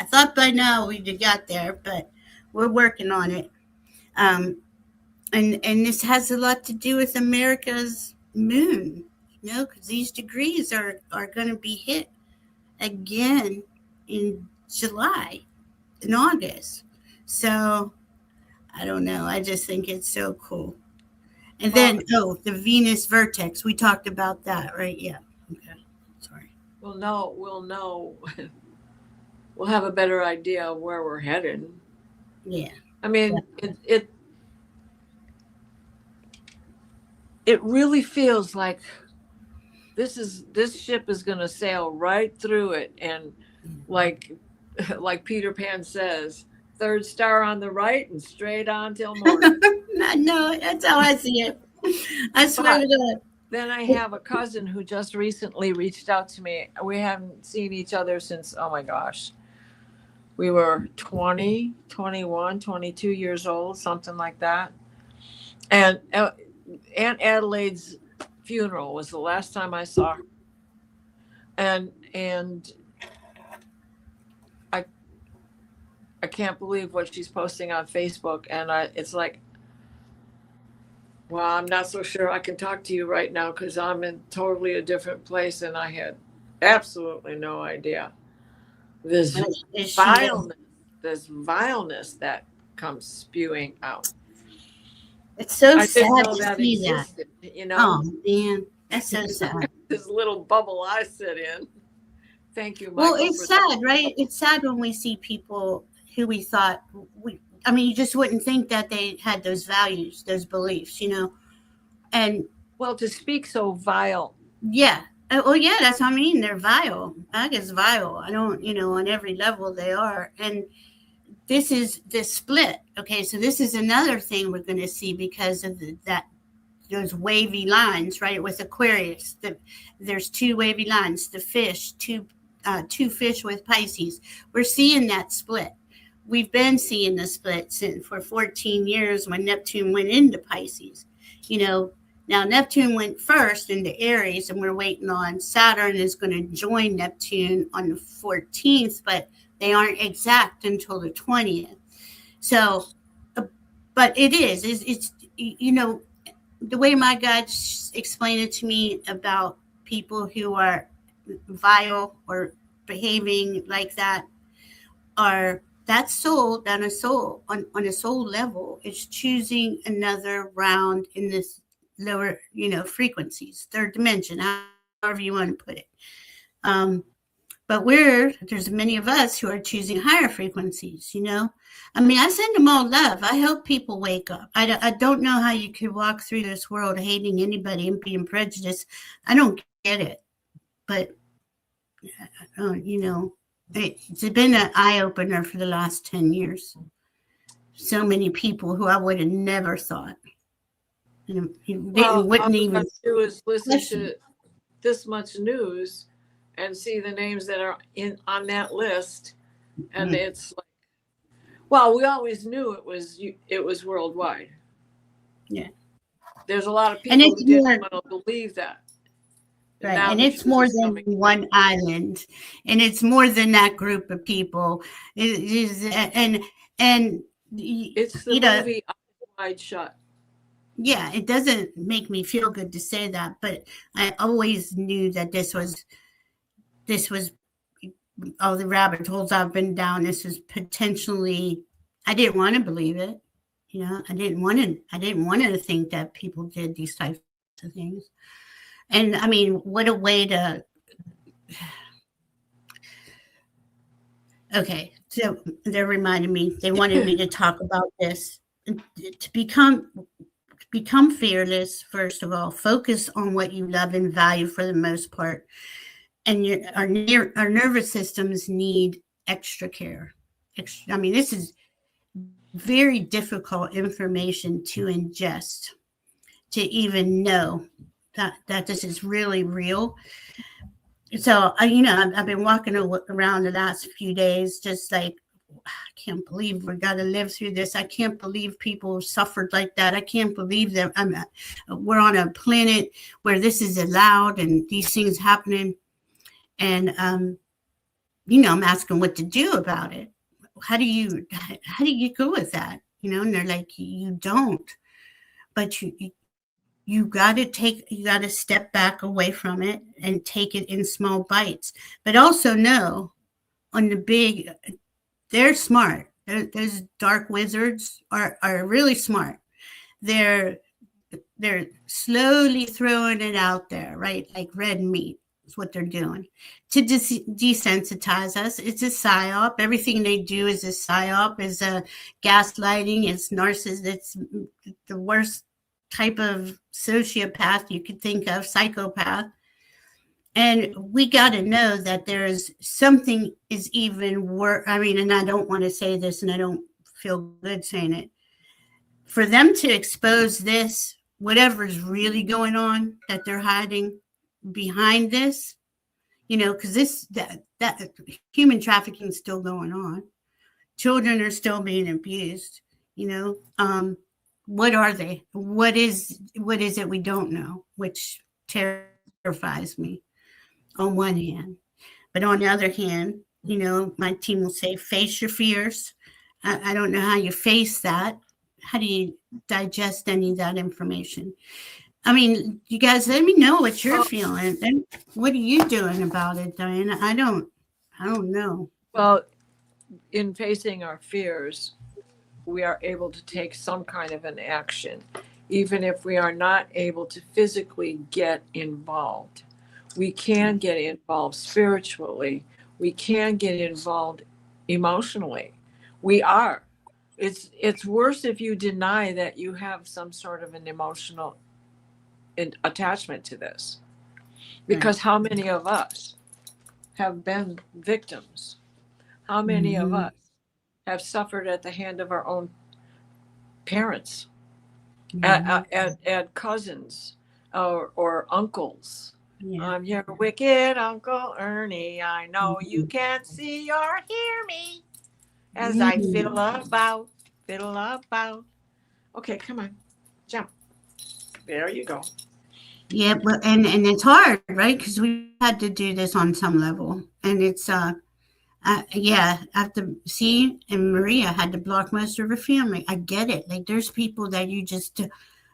thought by now we'd got there, but we're working on it. And this has a lot to do with America's moon, because these degrees are going to be hit again in July, in August. So I don't know. I just think it's so cool. And then, the Venus vertex. We talked about that, right? Yeah. Okay. Sorry. We'll know. We'll have a better idea of where we're headed. Yeah. I mean, it really feels like this ship is going to sail right through it, and like Peter Pan says, third star on the right and straight on till morning. No, that's how I see it. I swear to God. Then I have a cousin who just recently reached out to me. We haven't seen each other since, oh my gosh, we were 20, 21, 22 years old, something like that. And Aunt Adelaide's funeral was the last time I saw her. And I can't believe what she's posting on Facebook. And it's like, well, I'm not so sure I can talk to you right now because I'm in totally a different place, and I had absolutely no idea. This vileness that comes spewing out. It's so I sad didn't know to that see existed, that. Oh man, that's so sad. This little bubble I sit in. Thank you, Michael. Well, it's sad, right? It's sad when we see people who we thought I mean, you just wouldn't think that they had those values, those beliefs, and Well, to speak so vile. yeah. Oh, yeah, that's what I mean. They're vile. I guess vile. I don't, on every level they are. And this is the split. Okay, so this is another thing we're going to see because of that those wavy lines, right? With Aquarius, there's two wavy lines. The fish, two fish with Pisces. We're seeing that split. We've been seeing the split for 14 years when Neptune went into Pisces. Now Neptune went first into Aries, and we're waiting on Saturn is going to join Neptune on the 14th, but they aren't exact until the 20th. So, but it is. It's the way my guides explain it to me about people who are vile or behaving like that are that soul on a soul level is choosing another round in this lower frequencies, third dimension, however you want to put it. But there's many of us who are choosing higher frequencies. I mean, I send them all love. I hope people wake up. I don't know how you could walk through this world hating anybody and being prejudiced. I don't get it. But, it's been an eye-opener for the last 10 years. So many people who I would have never thought. Wouldn't even do is listen to this much news and see the names that are on that list. And it's like, well, we always knew it was worldwide. Yeah. There's a lot of people who didn't want to believe that. Right. And it's more than one island, and it's more than that group of people. It's the movie Wide Shut. Yeah, it doesn't make me feel good to say that, but I always knew that this was all the rabbit holes I've been down. This was potentially. I didn't want to believe it. I didn't want to think that people did these types of things. And I mean, what a way to. Okay, so they're reminding me. They wanted me to talk about this. To become fearless, first of all, focus on what you love and value for the most part. And our nervous systems need extra care. I mean, this is very difficult information to ingest, to even know that this is really real. So, I've been walking around the last few days, just like, I can't believe we got to live through this. I can't believe people suffered like that. I can't believe that we're on a planet where this is allowed and these things happening. And, I'm asking what to do about it. How do you go with that? And they're like, you don't, but you got to step back away from it and take it in small bites, but also know on the big, they're smart. Those dark wizards are really smart. They're slowly throwing it out there, right? Like red meat is what they're doing to desensitize us. It's a psyop. Everything they do is a psyop, is a gaslighting. It's narcissist. It's the worst type of sociopath you could think of, psychopath. And we got to know that there's something is even worse. I mean, and I don't want to say this, and I don't feel good saying it. For them to expose this, whatever's really going on that they're hiding behind this, because that human trafficking is still going on. Children are still being abused. What are they? What is it we don't know, which terrifies me on one hand. But on the other hand, my team will say, face your fears. I don't know how you face that. How do you digest any of that information? I mean, you guys, let me know what you're feeling. And what are you doing about it, Diana? I don't know. Well, in facing our fears, we are able to take some kind of an action, even if we are not able to physically get involved. We can get involved spiritually. We can get involved emotionally. We are. It's worse if you deny that you have some sort of an emotional attachment to this. Right. Because how many of us have been victims? How many of Mhm. us have suffered at the hand of our own parents, Mhm. at cousins or uncles? Yeah. I'm your wicked Uncle Ernie. I know you can't see or hear me as I Mhm. fiddle about. Okay, come on, jump. There you go. Yeah, but and it's hard, right? Because we had to do this on some level, and it's yeah, after see, and Maria had to block most of her family. I get it. Like there's people that you just,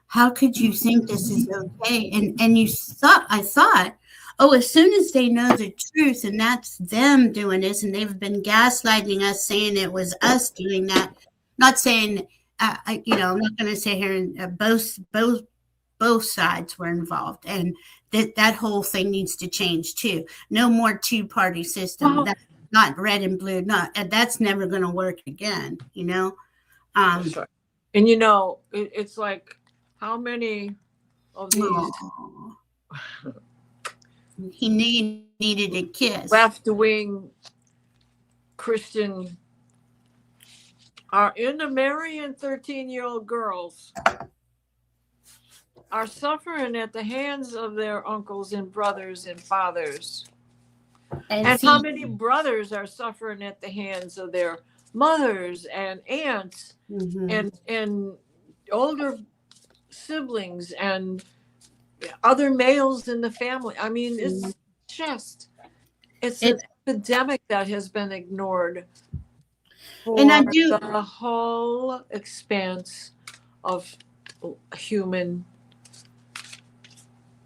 how could you think this is okay? And you thought, I thought, oh, as soon as they know the truth, and that's them doing this, and they've been gaslighting us, saying it was us doing that. Not saying, I'm not going to say here, and both sides were involved, and that whole thing needs to change too. No more two-party system. Well, That's not red and blue. Not that's never going to work again. Um, that's right. And it's like how many of these oh, he needed a kiss. left wing Christian are intermarrying 13-year-old girls are suffering at the hands of their uncles and brothers and fathers. And And how see, many brothers are suffering at the hands of their mothers and aunts mhm. and older siblings and other males in the family? I mean, just it's it, an epidemic that has been ignored and I for do. the whole expanse of human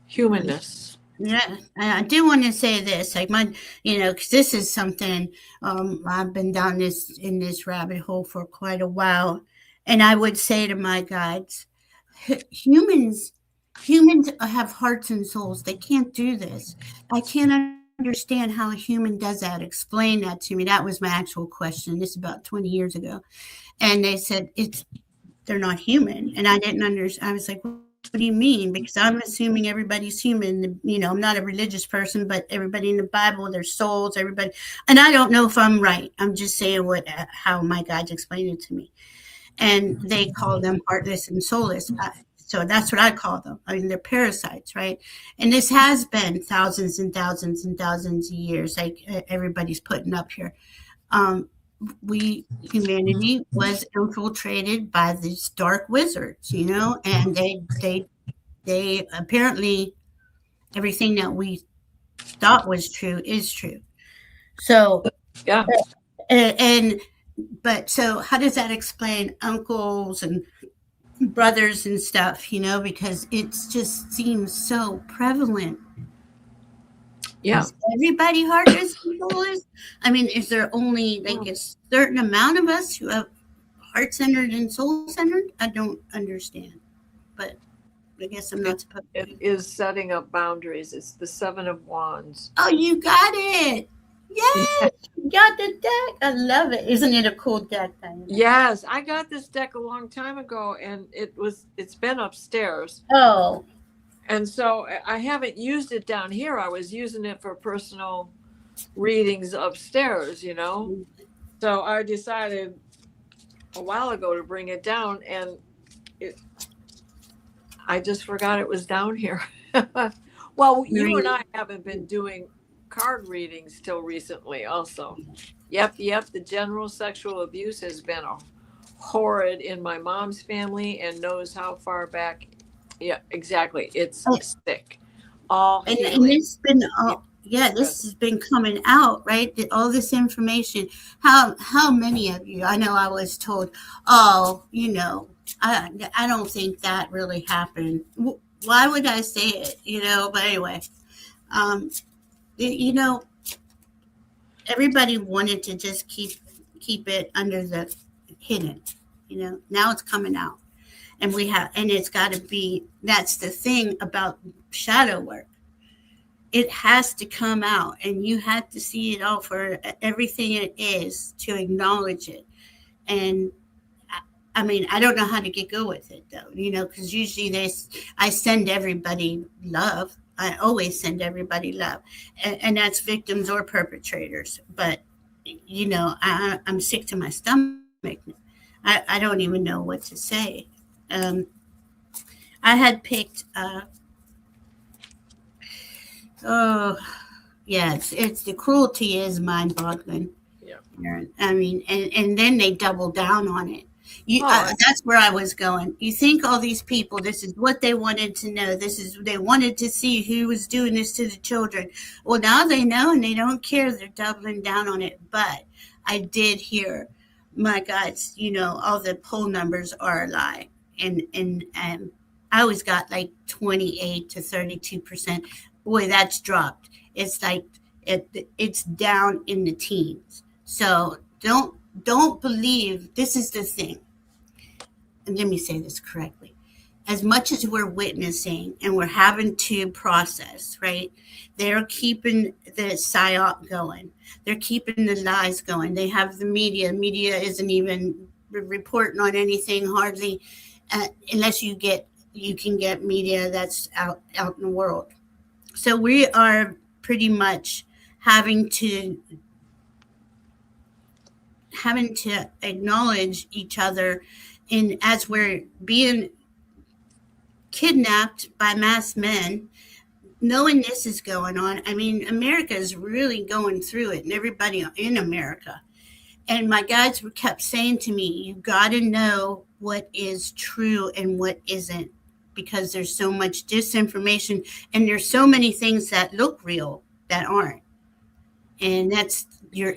humanness. Yeah, I do want to say this, like because this is something I've been down this in this rabbit hole for quite a while, and I would say to my guides, humans have hearts and souls. They can't do this. I can't understand how a human does that. Explain that to me. That was my actual question. This is about 20 years ago, and they said they're not human. And I didn't understand. I was like, what do you mean? Because I'm assuming everybody's human. I'm not a religious person, but everybody in the Bible, their souls, everybody. And I don't know if I'm right. I'm just saying how my guides explained it to me. And they call them heartless and soulless. So that's what I call them. I mean, they're parasites, right? And this has been thousands and thousands and thousands of years, like everybody's putting up here. Um, humanity was infiltrated by these dark wizards, and they apparently everything that we thought was true is true. So Yeah. and but so how does that explain uncles and brothers and stuff? Because it just seems so prevalent. Yeah. Is everybody heartless and soulless? I mean, is there only like a certain amount of us who have heart-centered and soul-centered? I don't understand, but I guess I'm It, not supposed it to. is setting up boundaries. It's the Seven of Wands. Oh, you got it! Yes, you got the deck. I love it. Isn't it a cool deck, Diana? Yes, I got this deck a long time ago, and it's been upstairs, Oh, and so I haven't used it down here. I was using it for personal readings upstairs. So I decided a while ago to bring it down, and it I just forgot it was down here. Well, you and right. I haven't been doing card readings till recently, also. Yep. The general sexual abuse has been horrid in my mom's family and knows how far back. Yeah, exactly. It's Oh, sick. All and healing. it's been Yes, yeah, this has been coming out, right? All this information. How many of you? I know I was told, oh, I don't think that really happened. Why would I say it? But anyway, um, you know, everybody wanted to just keep it under the hidden. Now it's coming out, and it's got to be. That's the thing about shadow work. It has to come out, and you have to see it all for everything it is to acknowledge it. And I mean, I don't know how to get go with it though, because usually I send everybody love. I always send everybody love, and that's victims or perpetrators. But I'm sick to my stomach. I don't even know what to say. Um, I had picked. Oh, yeah, it's the cruelty is mind-boggling. Yeah. I mean, and then they double down on it. Oh, That's where I was going. You think all these people, this is what they wanted to know. This is they wanted to see who was doing this to the children. Well, now they know and they don't care. They're doubling down on it. But I did hear, my guys, all the poll numbers are a lie, and I always got like 28 to 32%. Boy, that's dropped. It's like it's down in the teens. So don't believe. This is the thing, and let me say this correctly. As much as we're witnessing and we're having to process, right? They're keeping the psyop going. They're keeping the lies going. They have the media. Media isn't even reporting on anything hardly, unless you can get media that's out in the world. So we are pretty much having to acknowledge each other in as we're being kidnapped by masked men, knowing this is going on. I mean, America is really going through it, and everybody in America. And my guides kept saying to me, you got to know what is true and what isn't, because there's so much disinformation and there's so many things that look real that aren't. And that's your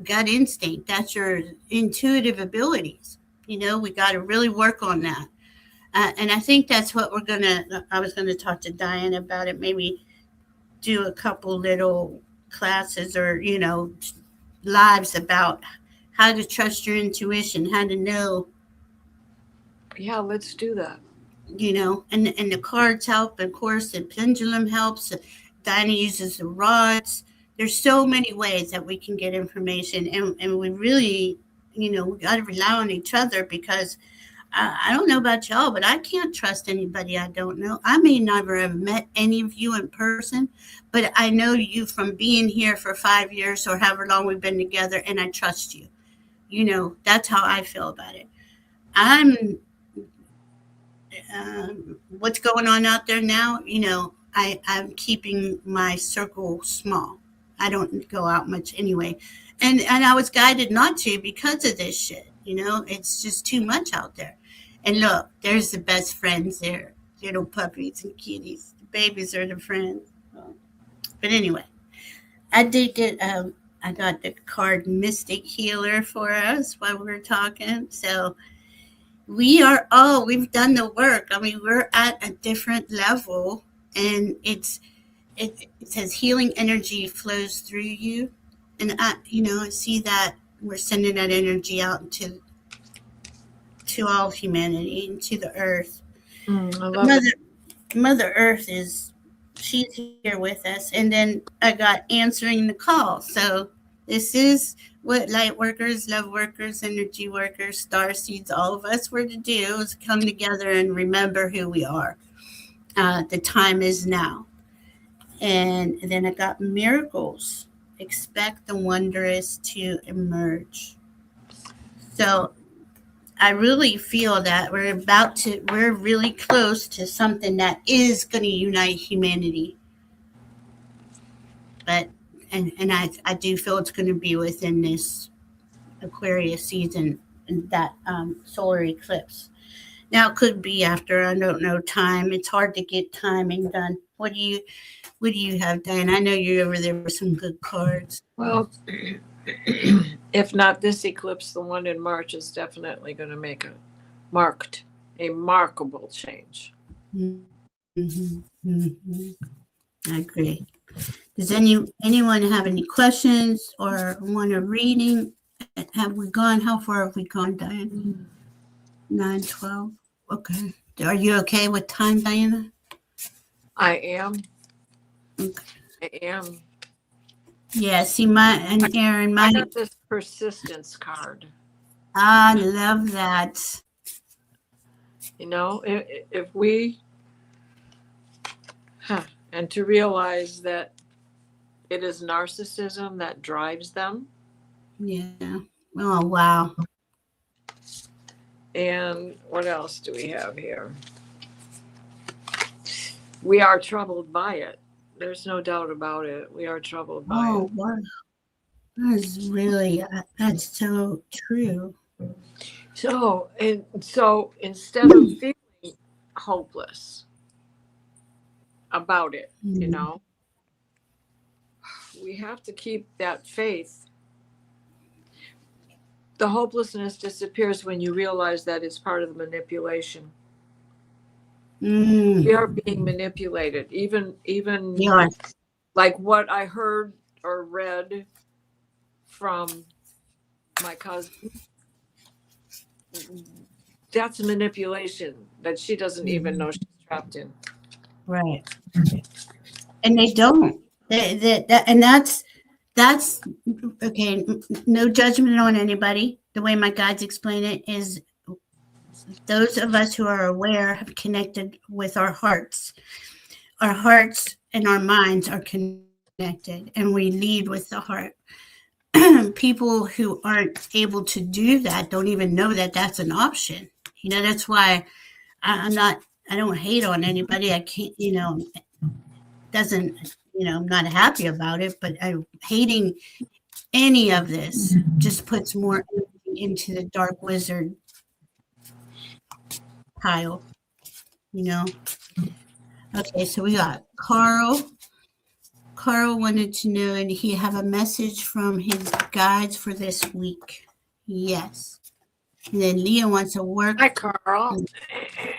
gut instinct. That's your intuitive abilities. We got to really work on that. And I think that's what I was going to talk to Diane about it, maybe do a couple little classes or, lives about how to trust your intuition, how to know. yeah, let's do that. And the cards help, of course, the pendulum helps. Diana uses the rods. There's so many ways that we can get information, and we really, we got to rely on each other, because I don't know about y'all, but I can't trust anybody I don't know. I may never have met any of you in person, but I know you from being here for 5 years or however long we've been together, and I trust you. That's how I feel about it. I'm what's going on out there now. I'm keeping my circle small. I don't go out much anyway, and I was guided not to because of this shit. It's just too much out there. And look, there's the best friends there, little puppies and kitties. The babies are the friends. But anyway, I did get I got the card Mystic Healer for us while we were talking. So we've done the work. I mean, we're at a different level, and it says healing energy flows through you. And I see that we're sending that energy out to all humanity and to the earth. I love it. Mother Earth she's here with us. And then I got answering the call. So this is what light workers, love workers, energy workers, star seeds, all of us were to do, is come together and remember who we are. The time is now. And then I got miracles. Expect the wondrous to emerge. So I really feel that we're really close to something that is going to unite humanity. But, and I do feel it's going to be within this Aquarius season, that solar eclipse. Now it could be after, I don't know, time. It's hard to get timing done. What do you have, Diane? I know you're over there with some good cards. Well, if not this eclipse, the one in March is definitely going to make a markable change. Mm-hmm. Mm-hmm. I agree. Does anyone have any questions or want a reading? Have we gone? How far have we gone, Diana? 9:12. Okay. Are you okay with time, Diana? I am. Okay. I am. Yeah. See, Aaron, I got this persistence card. I love that. You know, if we, and to realize that it is narcissism that drives them. Yeah. Oh, wow. And what else do we have here? We are troubled by it. There's no doubt about it. We are troubled by Oh, it. wow. That's really, that's so true. So, and so instead of feeling hopeless about it, you know, we have to keep that faith. The hopelessness disappears when you realize that it's part of the manipulation. We are being manipulated. Even Yeah. like what I heard or read from my cousin, that's manipulation that she doesn't even know she's trapped in. Right. And they don't. And that's okay. No judgment on anybody. The way my guides explain it is those of us who are aware have connected with our hearts. Our hearts and our minds are connected, and we lead with the heart. People who aren't able to do that don't even know that that's an option. You know, that's why I don't hate on anybody. I can't, doesn't, I'm not happy about it, but hating any of this just puts more into the dark wizard pile, Okay, so we got Carl. Carl wanted to know, and he have a message from his guides for this week. Yes. And then Leah wants to work. Hi, Carl.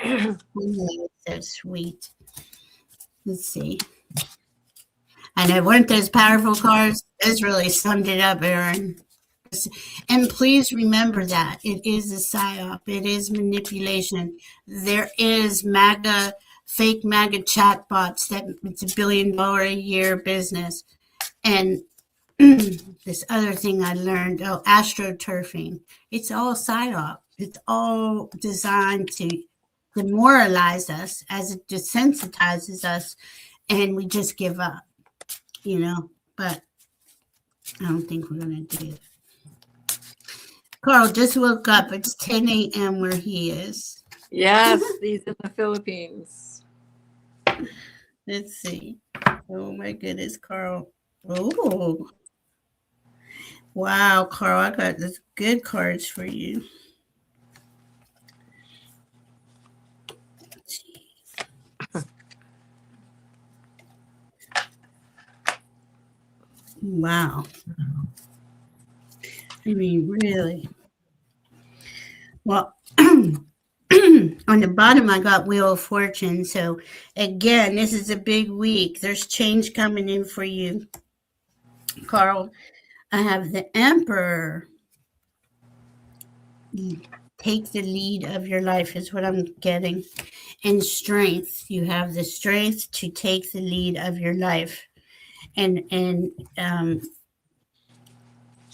So sweet. Let's see. And it weren't those powerful cards. Those really summed it up, Aaron. And please remember that it is a psyop. It is manipulation. There is fake MAGA chatbots that it's $1 billion a year business. And this other thing I learned, astroturfing. It's all psyop. It's all designed to demoralize us as it desensitizes us, and we just give up, but I don't think we're going to do it. Carl just woke up. It's 10 a.m. where he is. Yes, he's in the Philippines. Let's see. Oh, my goodness, Carl. Oh. Wow, Carl, I got this good cards for you. Wow. I mean, really. Well, on the bottom, I got Wheel of Fortune. So, again, this is a big week. There's change coming in for you, Carl. I have the Emperor. Take the lead of your life is what I'm getting. And strength. You have the strength to take the lead of your life. And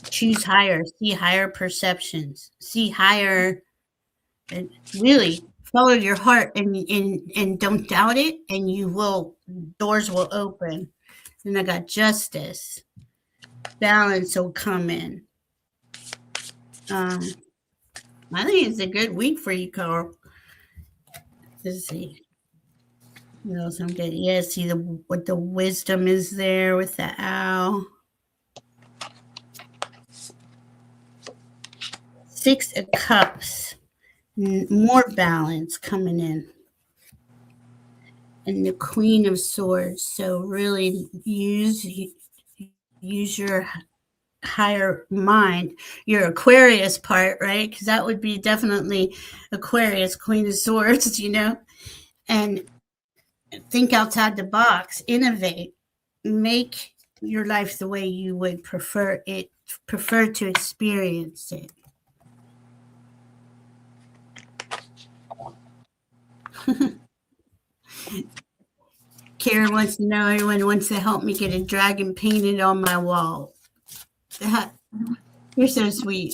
choose higher, see higher perceptions, see higher, and really follow your heart and don't doubt it, and doors will open. Then I got justice, balance will come in. I think it's a good week for you, Carl. Let's see. What else I'm getting? Yeah, see what the wisdom is there with the owl. 6 of Cups, more balance coming in. And the Queen of Swords. So really use your higher mind, your Aquarius part, right? Because that would be definitely Aquarius, Queen of Swords, and think outside the box, innovate, make your life the way you would prefer to experience it. Karen wants to know, everyone wants to help me get a dragon painted on my wall. You're so sweet.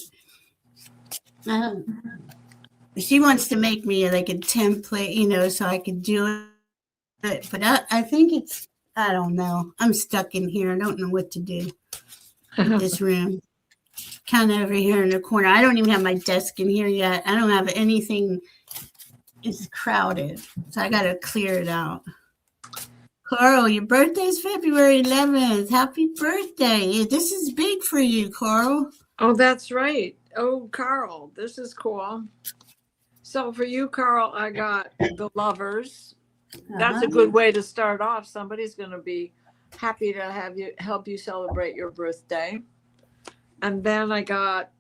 Um, she wants to make me like a template, you know, so I could do it. But I think it's, I don't know. I'm stuck in here. I don't know what to do with this room. Kind of over here in the corner. I don't even have my desk in here yet. I don't have anything. It's crowded. So I got to clear it out. Carl, your birthday's February 11th. Happy birthday. This is big for you, Carl. Oh, that's right. Oh, Carl, this is cool. So for you, Carl, I got the Lovers. That's a good way to start off. Somebody's going to be happy to have you help you celebrate your birthday. And then I got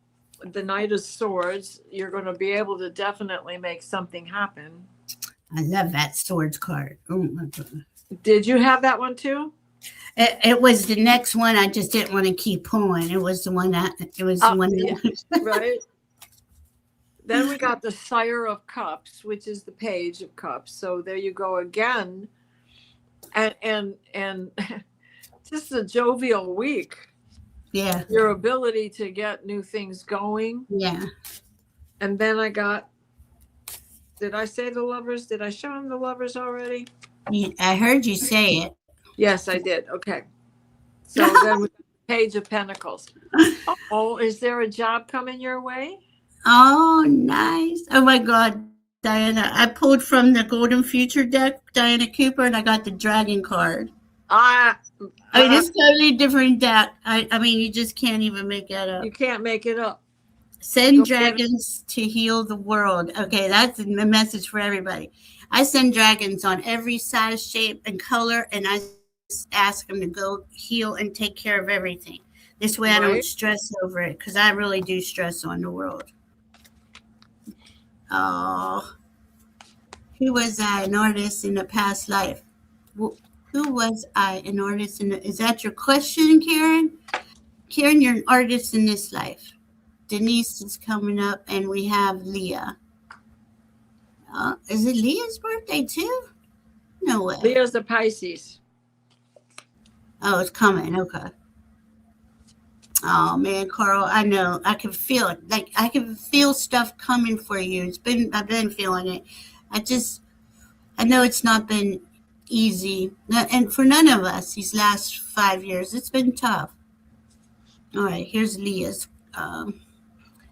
the Knight of Swords. You're going to be able to definitely make something happen. I love that swords card. Oh my God. Did you have that one too? It was the next one. I just didn't want to keep pulling. It was the one that it was the one that right. Then we got the Sire of Cups, which is the Page of Cups. So there you go again. And just a jovial week. Yeah. Your ability to get new things going. Yeah. And then I got, did I say the Lovers? Did I show them the Lovers already? I heard you say it. Yes, I did. Okay. So then we got the Page of Pentacles. Oh, is there a job coming your way? Oh, nice. Oh my God, Diana. I pulled from the Golden Future deck, Diana Cooper, and I got the Dragon card. I mean, it's totally different deck. I mean, you just can't even make that up. You can't make it up. Send dragons to heal the world. Okay, that's the message for everybody. I send dragons on every size, shape, and color, and I ask them to go heal and take care of everything. This way I don't stress over it, because I really do stress on the world. Oh, who was I, an artist in a past life? Who was I, an artist in is that your question, Karen? Karen, you're an artist in this life. Denise is coming up, and we have Leah. Is it Leah's birthday too? No way. Leah's a Pisces. Oh, it's coming. Okay. Oh man, Carl, I know. I can feel it. Like I can feel stuff coming for you. I've been feeling it. I know it's not been easy, and for none of us these last 5 years, it's been tough. All right, here's Leah's.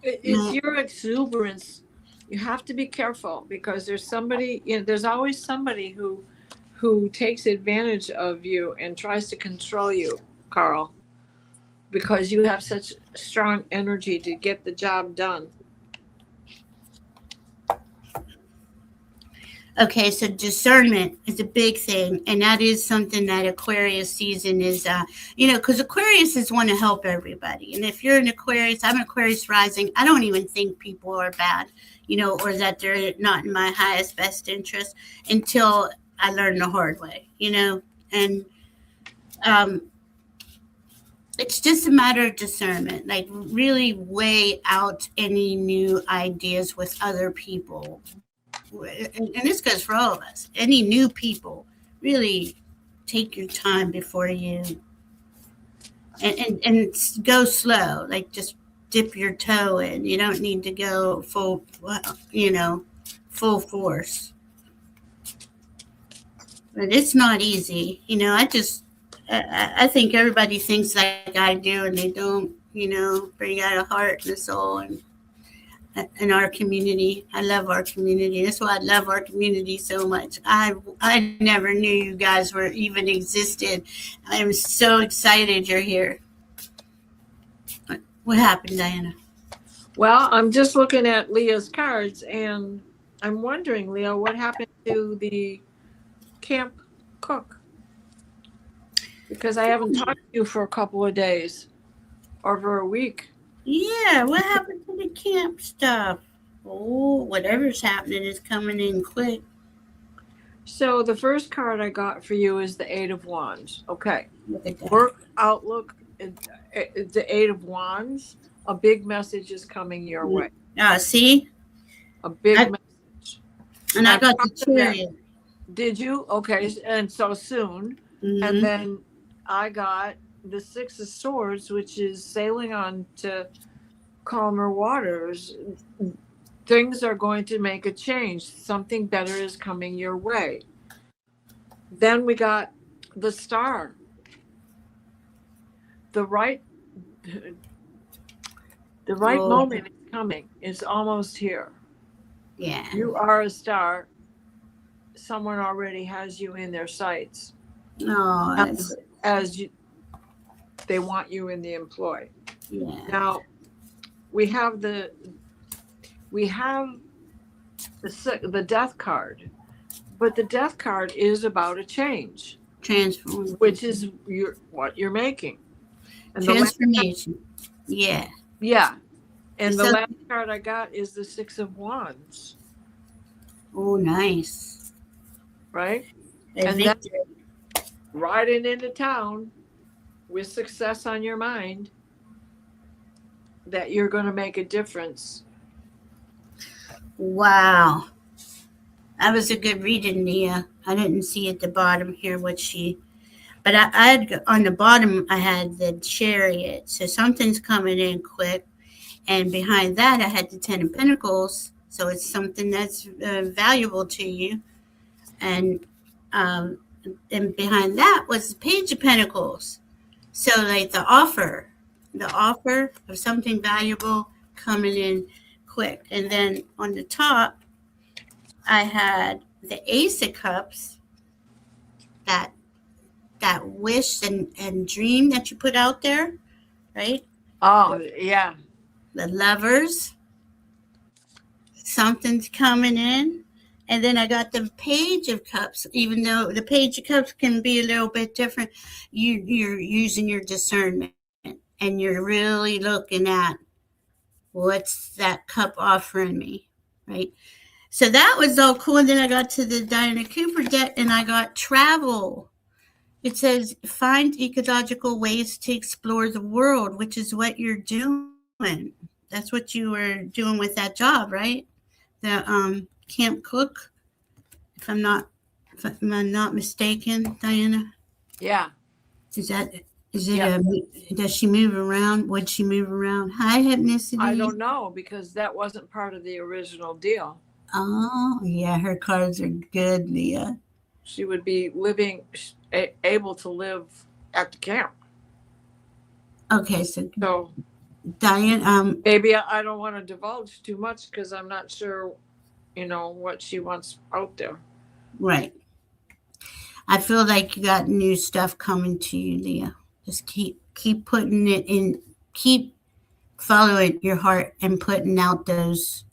It's your exuberance. You have to be careful, because there's somebody. There's always somebody who takes advantage of you and tries to control you, Carl, because you have such strong energy to get the job done. Okay, so discernment is a big thing, and that is something that Aquarius season is, because Aquarius want to help everybody. And if you're an Aquarius, I'm an Aquarius rising, I don't even think people are bad, or that they're not in my highest best interest until I learn the hard way, and it's just a matter of discernment, like really weigh out any new ideas with other people. And this goes for all of us. Any new people, really take your time before you and go slow. Like just dip your toe in. You don't need to go full force. But it's not easy. I think everybody thinks like I do, and they don't. Bring out a heart and a soul and. In our community. I love our community. That's why I love our community so much. I never knew you guys were even existed. I am so excited you're here. What happened, Diana? Well, I'm just looking at Leah's cards, and I'm wondering, Leah, what happened to the camp cook? Because I haven't talked to you for a couple of days, or for a week. Yeah, what happened to the camp stuff? Oh, whatever's happening is coming in quick. So the first card I got for you is the Eight of Wands. Okay. Work outlook, the Eight of Wands. A big message is coming your way. See? A big message. And I got the Chariot. Did you? Okay. And so soon. Mm-hmm. And then I got the Six of Swords, which is sailing on to calmer waters, things are going to make a change. Something better is coming your way. Then we got the star. The right Oh, moment is coming. It's almost here. yeah. You are a star. Someone already has you in their sights Oh, that's, as they want you in the employ. yeah. Now we have the death card, but the death card is about a change, Transform. which is what you're making. And Transformation. Yeah. And the So, last card I got is the Six of Wands. oh, nice. Right? And then riding into town with success on your mind, that you're going to make a difference. Wow. That was a good reading, Nia. I didn't see at the bottom here but I had on the bottom, I had the Chariot. So something's coming in quick. And behind that, I had the Ten of Pentacles. So it's something that's valuable to you. And behind that was the Page of Pentacles. So like the offer of something valuable coming in quick. And then on the top, I had the Ace of Cups, that wish and dream that you put out there, right? Oh, yeah. The Lovers, something's coming in. And then I got the Page of Cups, even though the Page of Cups can be a little bit different. You're using your discernment and you're really looking at what's that cup offering me, right? So that was all cool. And then I got to the Diana Cooper deck and I got travel. It says, find ecological ways to explore the world, which is what you're doing. That's what you were doing with that job, right? The camp cook, if I'm not mistaken, Diana. Yeah. Is it does she move around? Would she move around? Hi, Hypnicity. I don't know, because that wasn't part of the original deal. Oh, yeah, her cards are good, Leah. She would be able to live at the camp. Okay, so Diane, maybe I don't want to divulge too much because I'm not sure, what she wants out there. Right. I feel like you got new stuff coming to you, Leah. Just keep putting it in, keep following your heart and putting out those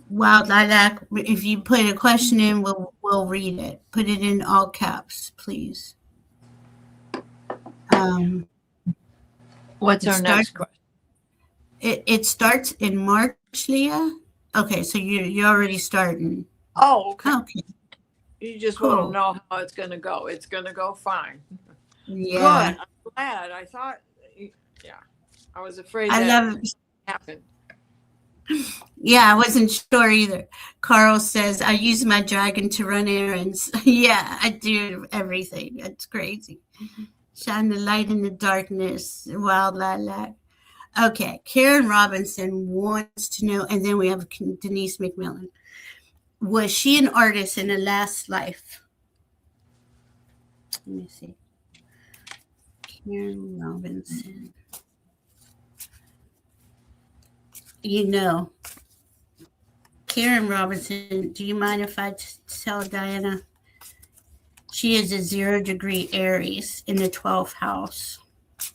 Wild Lilac. If you put a question in, we'll read it. Put it in all caps, please. What's our next question? It starts in March, Leah. Okay, so you're already starting. Oh, okay. Okay. You just want to know how it's going to go. It's going to go fine. Yeah. Good. I'm glad. I thought, I was afraid I that love it. Happened. Yeah, I wasn't sure either. Carl says, I use my dragon to run errands. Yeah, I do everything. That's crazy. Shine the light in the darkness. Wild Lilac. Okay, Karen Robinson wants to know, and then we have Denise McMillan. Was she an artist in a last life? Let me see. Karen Robinson. Karen Robinson, do you mind if I tell Diana? She is a 0-degree Aries in the 12th house.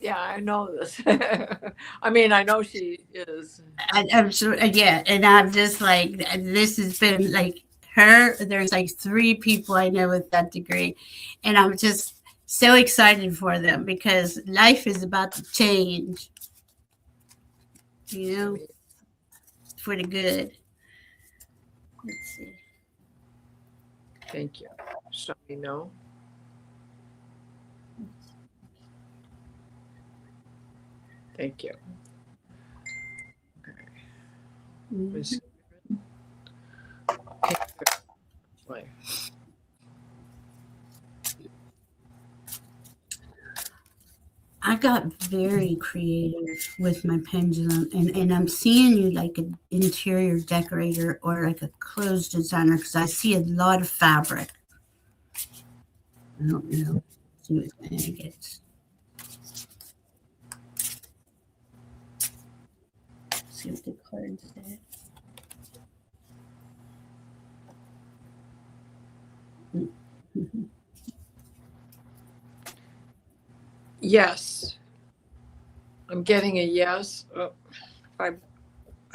Yeah, I know this. I mean, I know she is. I'm sure, yeah, and I'm just like, this has been like her. There's like 3 people I know with that degree, and I'm just so excited for them because life is about to change, for the good. Let's see. Thank you. So we know. Thank you. Okay. Mm-hmm. I got very creative with my pendulum, and I'm seeing you like an interior decorator or like a clothes designer because I see a lot of fabric. I don't know. See what Diana gets. See what the card said. Yes. I'm getting a yes. Oh, I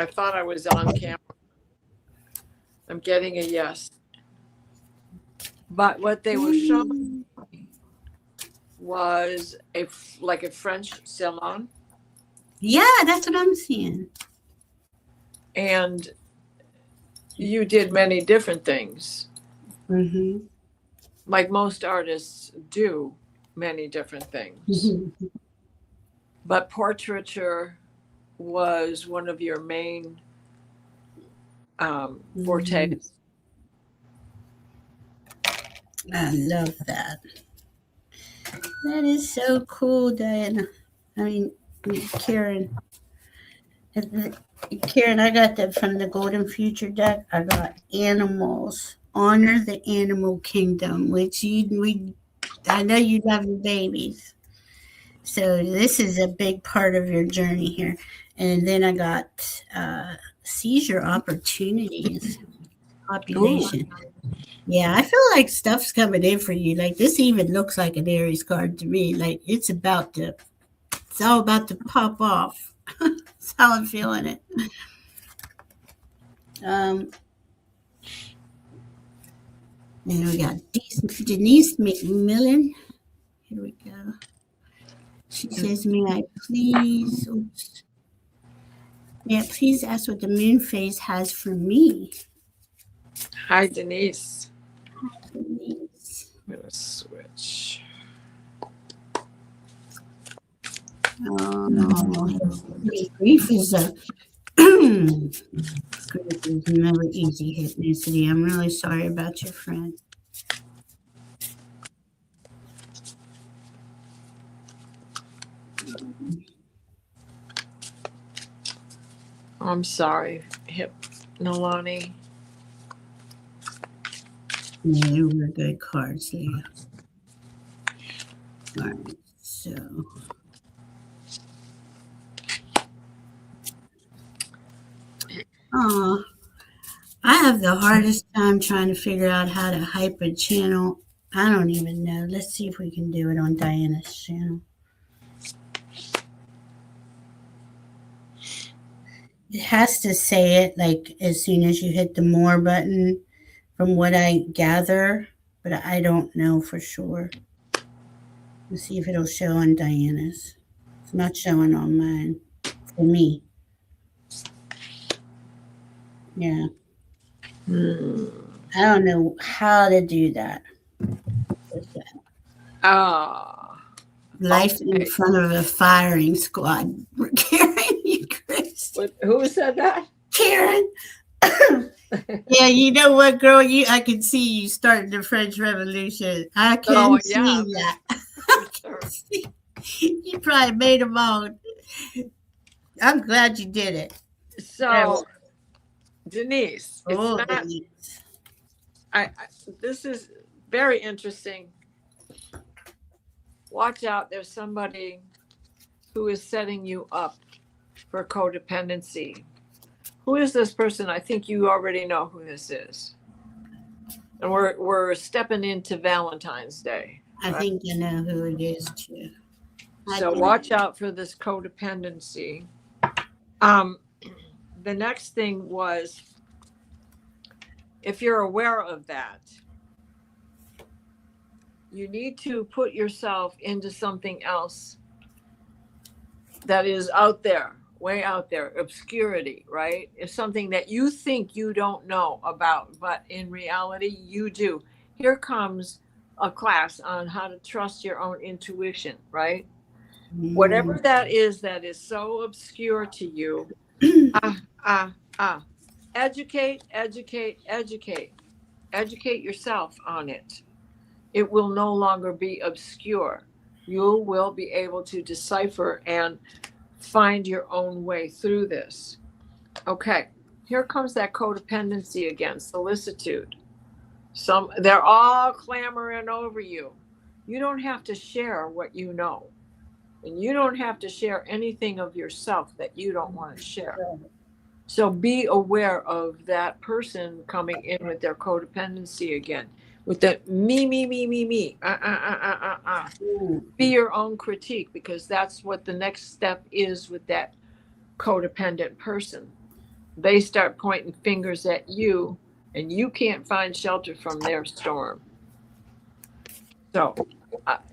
thought I was on camera. I'm getting a yes. But what they were showing was like a French salon. Yeah, that's what I'm seeing. And you did many different things. Mm-hmm. Like most artists do many different things. Mm-hmm. But portraiture was one of your main fortes. I love that. That is so cool, Diana. I mean, Karen. Karen, I got that from the Golden Future deck. I got animals. Honor the animal kingdom, which I know you love your babies. So this is a big part of your journey here. And then I got seizure opportunities, population. Ooh. Yeah, I feel like stuff's coming in for you. Like this even looks like an Aries card to me. Like it's all about to pop off. That's how I'm feeling it. Um, then we got Denise McMillan. Here we go. She says, oops, may I please ask what the moon phase has for me? Hi, Denise. Denise. I'm going to switch. Grief is grief is never easy, Hypnicity. I'm really sorry about your friend. I'm sorry, Nolani. Yeah, they were good cards there. All right, so. Oh, I have the hardest time trying to figure out how to hyper channel. I don't even know. Let's see if we can do it on Diana's channel. It has to say it like as soon as you hit the more button, from what I gather, but I don't know for sure. Let's see if it'll show on Diana's. It's not showing on mine for me. Yeah. I don't know how to do that. What's that? Life in front of a firing squad. Karen, you crazy. Who said that? Karen. Yeah, you know what, girl? I can see you starting the French Revolution. I can see that. Sure. You probably made them all. I'm glad you did it. So, Denise, it's not. Denise. This is very interesting. Watch out! There's somebody who is setting you up for codependency. Who is this person? I think you already know who this is. And we're stepping into Valentine's Day. I think I know who it is too. So watch out for this codependency. The next thing was, if you're aware of that, you need to put yourself into something else that is out there, way out there, obscurity, right? It's something that you think you don't know about, but in reality, you do. Here comes a class on how to trust your own intuition, right? Whatever that is so obscure to you, educate yourself on it. It will no longer be obscure. You will be able to decipher and find your own way through this. Okay, here comes that codependency again, solicitude. They're all clamoring over you. You don't have to share what you know, and you don't have to share anything of yourself that you don't want to share. So be aware of that person coming in with their codependency again, with the me. Be your own critique, because that's what the next step is with that codependent person. They start pointing fingers at you, and you can't find shelter from their storm. So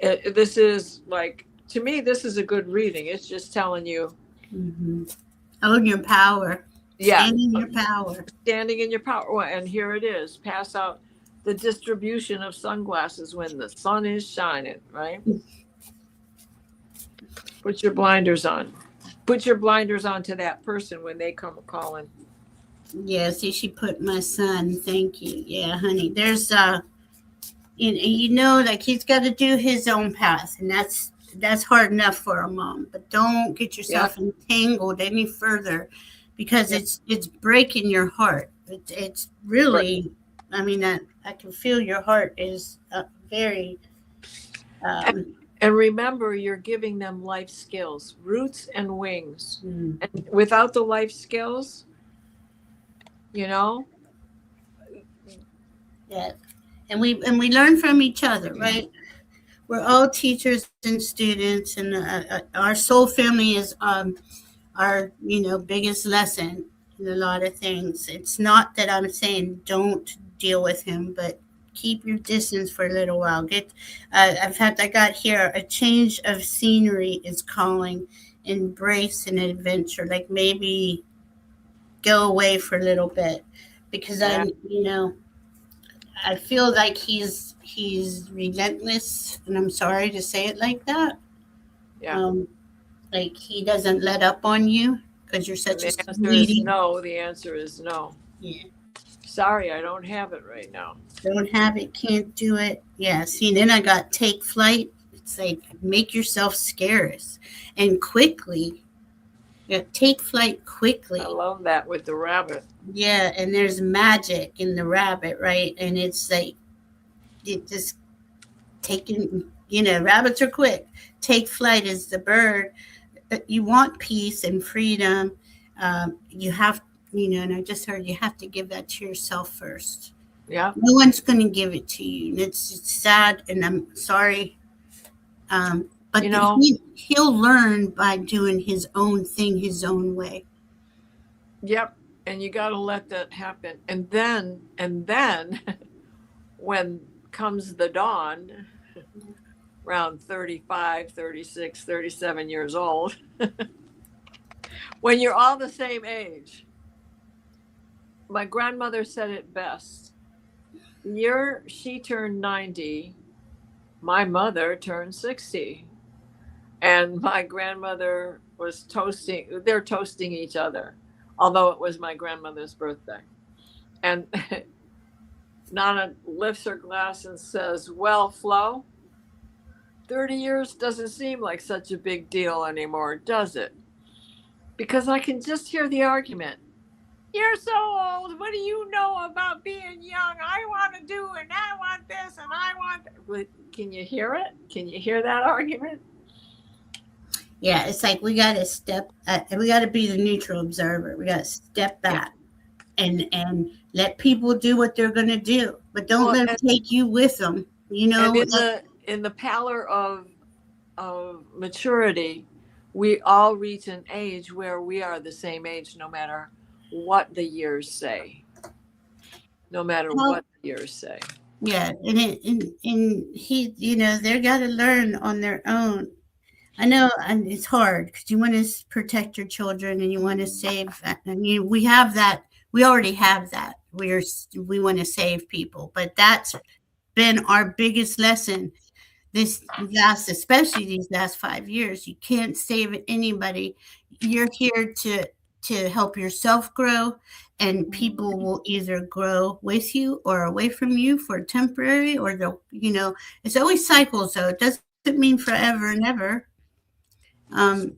this is like, to me, this is a good reading. It's just telling you, own your power. yeah, Stand in your power. Standing in your power. Well, and here it is. Pass out the distribution of sunglasses when the sun is shining, right? Put your blinders on. Put your blinders on to that person when they come calling. Yeah, see, she put my son. Thank you. Yeah, honey. There's like he's got to do his own path, and that's hard enough for a mom. But don't get yourself entangled any further, because it's breaking your heart. It's really, I mean, I can feel your heart is very. And remember, you're giving them life skills, roots and wings. And without the life skills, Yeah, and we learn from each other, right? We're all teachers and students, and our soul family is our biggest lesson in a lot of things. It's not that I'm saying don't deal with him, but keep your distance for a little while. I got here, a change of scenery is calling. Embrace an adventure, like maybe go away for a little bit, because I feel like he's relentless, and I'm sorry to say it like that. Like he doesn't let up on you because you're such a sweetie. The answer is no. Yeah. Sorry, I don't have it right now. Don't have it, can't do it. Yeah, see, then I got take flight. It's like make yourself scarce and quickly. Yeah, take flight quickly. I love that with the rabbit. Yeah, and there's magic in the rabbit, right? And it's like it just taking, rabbits are quick. Take flight is the bird. You want peace and freedom. You have, and I just heard you have to give that to yourself first. Yeah. No one's going to give it to you. And it's sad, and I'm sorry. But he'll learn by doing his own thing, his own way. Yep. And you got to let that happen. And then when comes the dawn, around 35, 36, 37 years old, when you're all the same age. My grandmother said it best. The year she turned 90, my mother turned 60. And my grandmother was they're toasting each other, although it was my grandmother's birthday. And Nana lifts her glass and says, well, Flo, 30 years doesn't seem like such a big deal anymore, does it? Because I can just hear the argument. You're so old. What do you know about being young? I want to do, and I want this, and I want that. Can you hear it? Can you hear that argument? Yeah, it's like we got to be the neutral observer. We got to step back and let people do what they're going to do, but don't let them take you with them. And in the pallor of maturity, we all reach an age where we are the same age, no matter what the years say. No matter what the years say. Yeah, and he, they got to learn on their own. I know, and it's hard because you want to protect your children and you want to save. I mean, we have that. We already have that. We want to save people, but that's been our biggest lesson especially these last 5 years. You can't save anybody. You're here to help yourself grow, and people will either grow with you or away from you for temporary, or it's always cycles. Though it doesn't doesn't mean forever and ever. Um,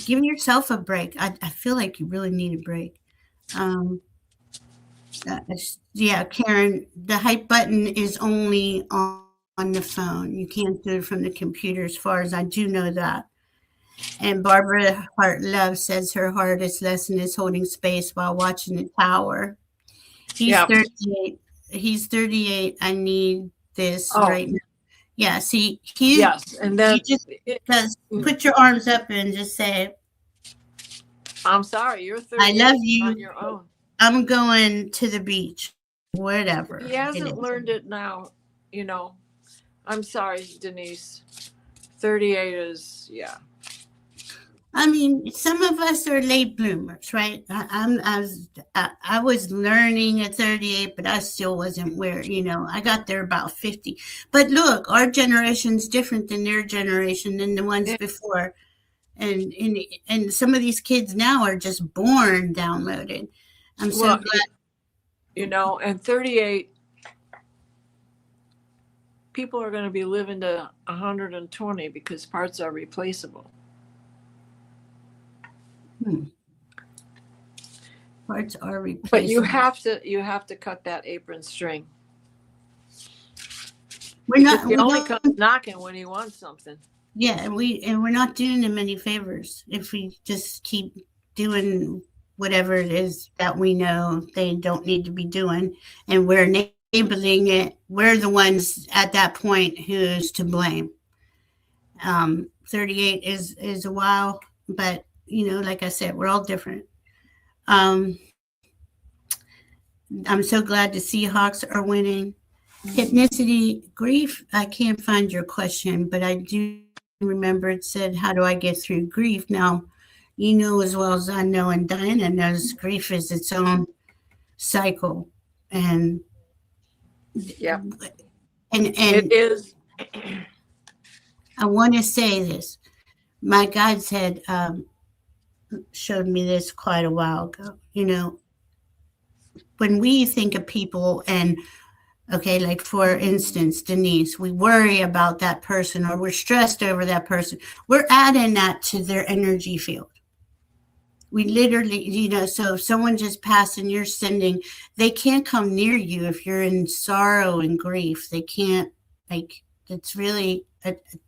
give yourself a break. I feel like you really need a break. Um, yeah, Karen, the hype button is only on the phone. You can't do it from the computer, as far as I do know that. And Barbara Hart Love says her hardest lesson is holding space while watching the tower. He's Yeah. 38. He's 38. I need this Oh, right now. Yeah, see, he yes. And you then just because put your arms up and just say, I'm sorry, you're I love 38 on you. your own. I'm going to the beach, whatever He it hasn't is. learned it now, you know. I'm sorry, Denise. 38 is, yeah. I mean, some of us are late bloomers, right? I was learning at 38, but I still wasn't where, I got there about 50. But look, our generation's different than their generation than the ones And, before. And some of these kids now are just born downloaded. I'm so well, glad. and 38, people are going to be living to 120 because parts are replaceable. Hmm, parts are But you replaceable. have to cut that apron string We're because not. he We only don't. comes knocking when he wants something. Yeah, and we're not doing them any favors if we just keep doing whatever it is that we know they don't need to be doing, and we're enabling it. We're the ones at that point who's to blame. 38 is a while, but like I said, we're all different. Um, I'm so glad the Seahawks are winning. Hypnicity, grief. I can't find your question, but I do remember it said, "How do I get through grief?" Now, you know as well as I know, and Diana knows, grief is its own cycle, and Yeah, and it and is. I want to say this. My guides had showed me this quite a while ago. When we think of people and okay, like for instance, Denise, we worry about that person or we're stressed over that person. We're adding that to their energy field. We literally, so if someone just passed and you're sending, they can't come near you if you're in sorrow and grief. They can't, like, it's really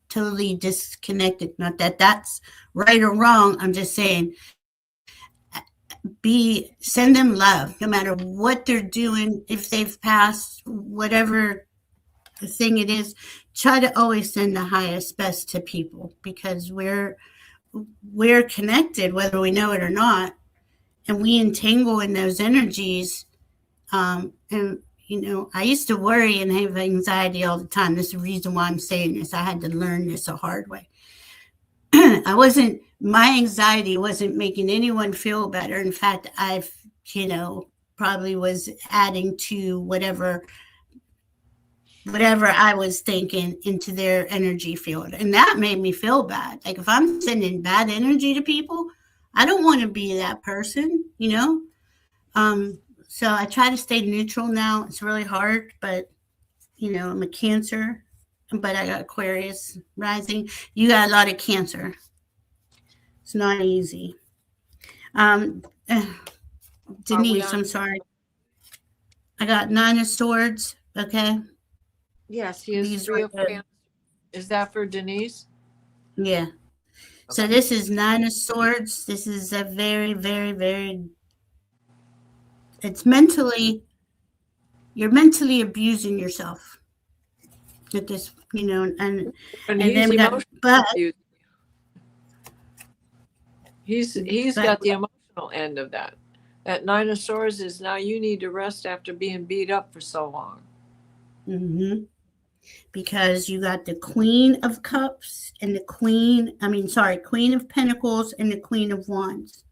totally disconnected. Not that that's right or wrong. I'm just saying, send them love no matter what they're doing. If they've passed, whatever the thing it is, try to always send the highest best to people because we're connected whether we know it or not, and we entangle in those energies. And I used to worry and have anxiety all the time. This is the reason why I'm saying this. I had to learn this a hard way. I wasn't My anxiety wasn't making anyone feel better. In fact, probably was adding to whatever I was thinking into their energy field. And that made me feel bad. Like if I'm sending bad energy to people, I don't want to be that person. So I try to stay neutral now. It's really hard, but I'm a Cancer, but I got Aquarius rising. You got a lot of Cancer. It's not easy. Um, uh, Are we Denise, on? I'm sorry. I got Nine of Swords. Okay. Yes, he is These three are of the, Pentacles. Is that for Denise? yeah. So Okay. this is Nine of Swords. This is a very, very, very. It's you're mentally abusing yourself with this, And and he's then we got, emotional but, abuse. He's but, got the emotional end of that. That Nine of Swords is now you need to rest after being beat up for so long. hmm because you got the Queen of Cups and Queen of Pentacles and the Queen of Wands.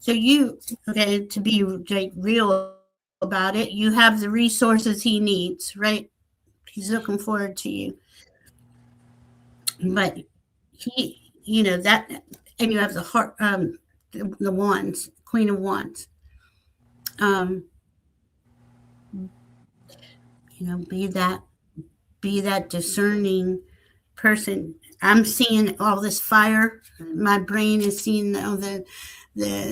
So okay, to be like real about it, you have the resources he needs, right? He's looking forward to you, but that, and you have the heart, the Wands, Queen of Wands. Um, be that discerning person. I'm seeing all this fire. My brain is seeing the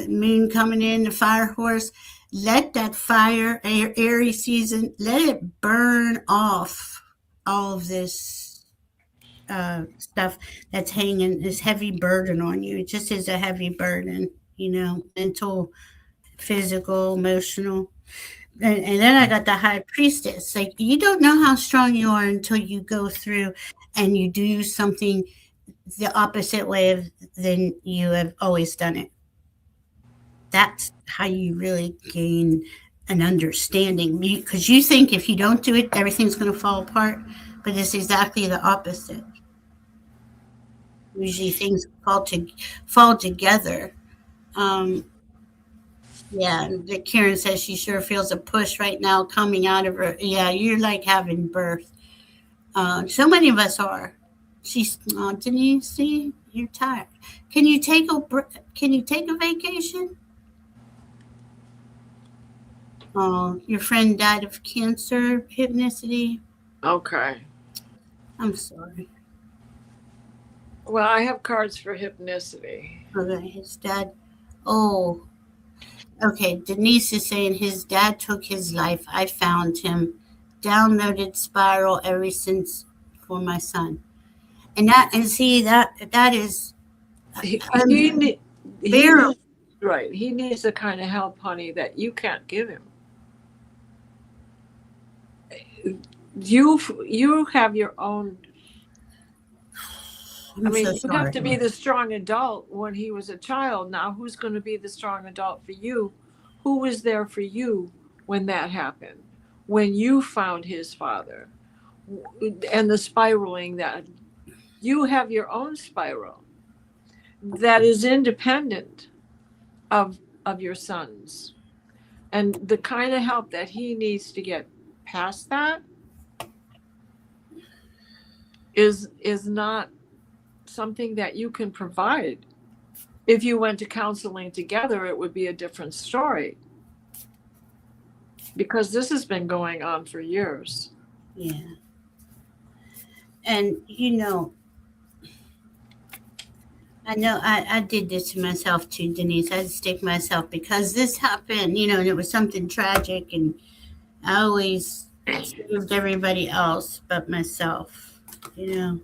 moon coming in, the fire horse. Let that fire, Aries season, let it burn off all of this stuff that's hanging, this heavy burden on you. It just is a heavy burden, mental, physical, emotional. And then I got the high priestess. Like, you don't know how strong you are until you go through and you do something the opposite way of than you have always done it. That's how you really gain an understanding, because you think if you don't do it, everything's going to fall apart, but it's exactly the opposite. Usually things fall together. Yeah, Karen says she sure feels a push right now coming out of her. Yeah, you're like having birth. So many of us are. She's. Denise, see, you're tired. Can you take a vacation? Oh, your friend died of cancer, hypnicity. Okay. I'm sorry. Well, I have cards for hypnicity. Okay, his dad. Oh, okay. Denise is saying his dad took his life. I found him. Downloaded spiral ever since for my son. And see that is He unbearable. needs, right. He needs the kind of help, honey, that you can't give him. You have your own. I'm so you sorry. have to be the strong adult when he was a child. Now, who's going to be the strong adult for you? Who was there for you when that happened? When you found his father, and the spiraling that you have your own spiral that is independent of your son's, and the kind of help that he needs to get past that is not something that you can provide. If you went to counseling together, it would be a different story, because this has been going on for years. Yeah. And I know I did this to myself too, Denise. I stick myself because this happened, and it was something tragic, and I always saved everybody else but myself, There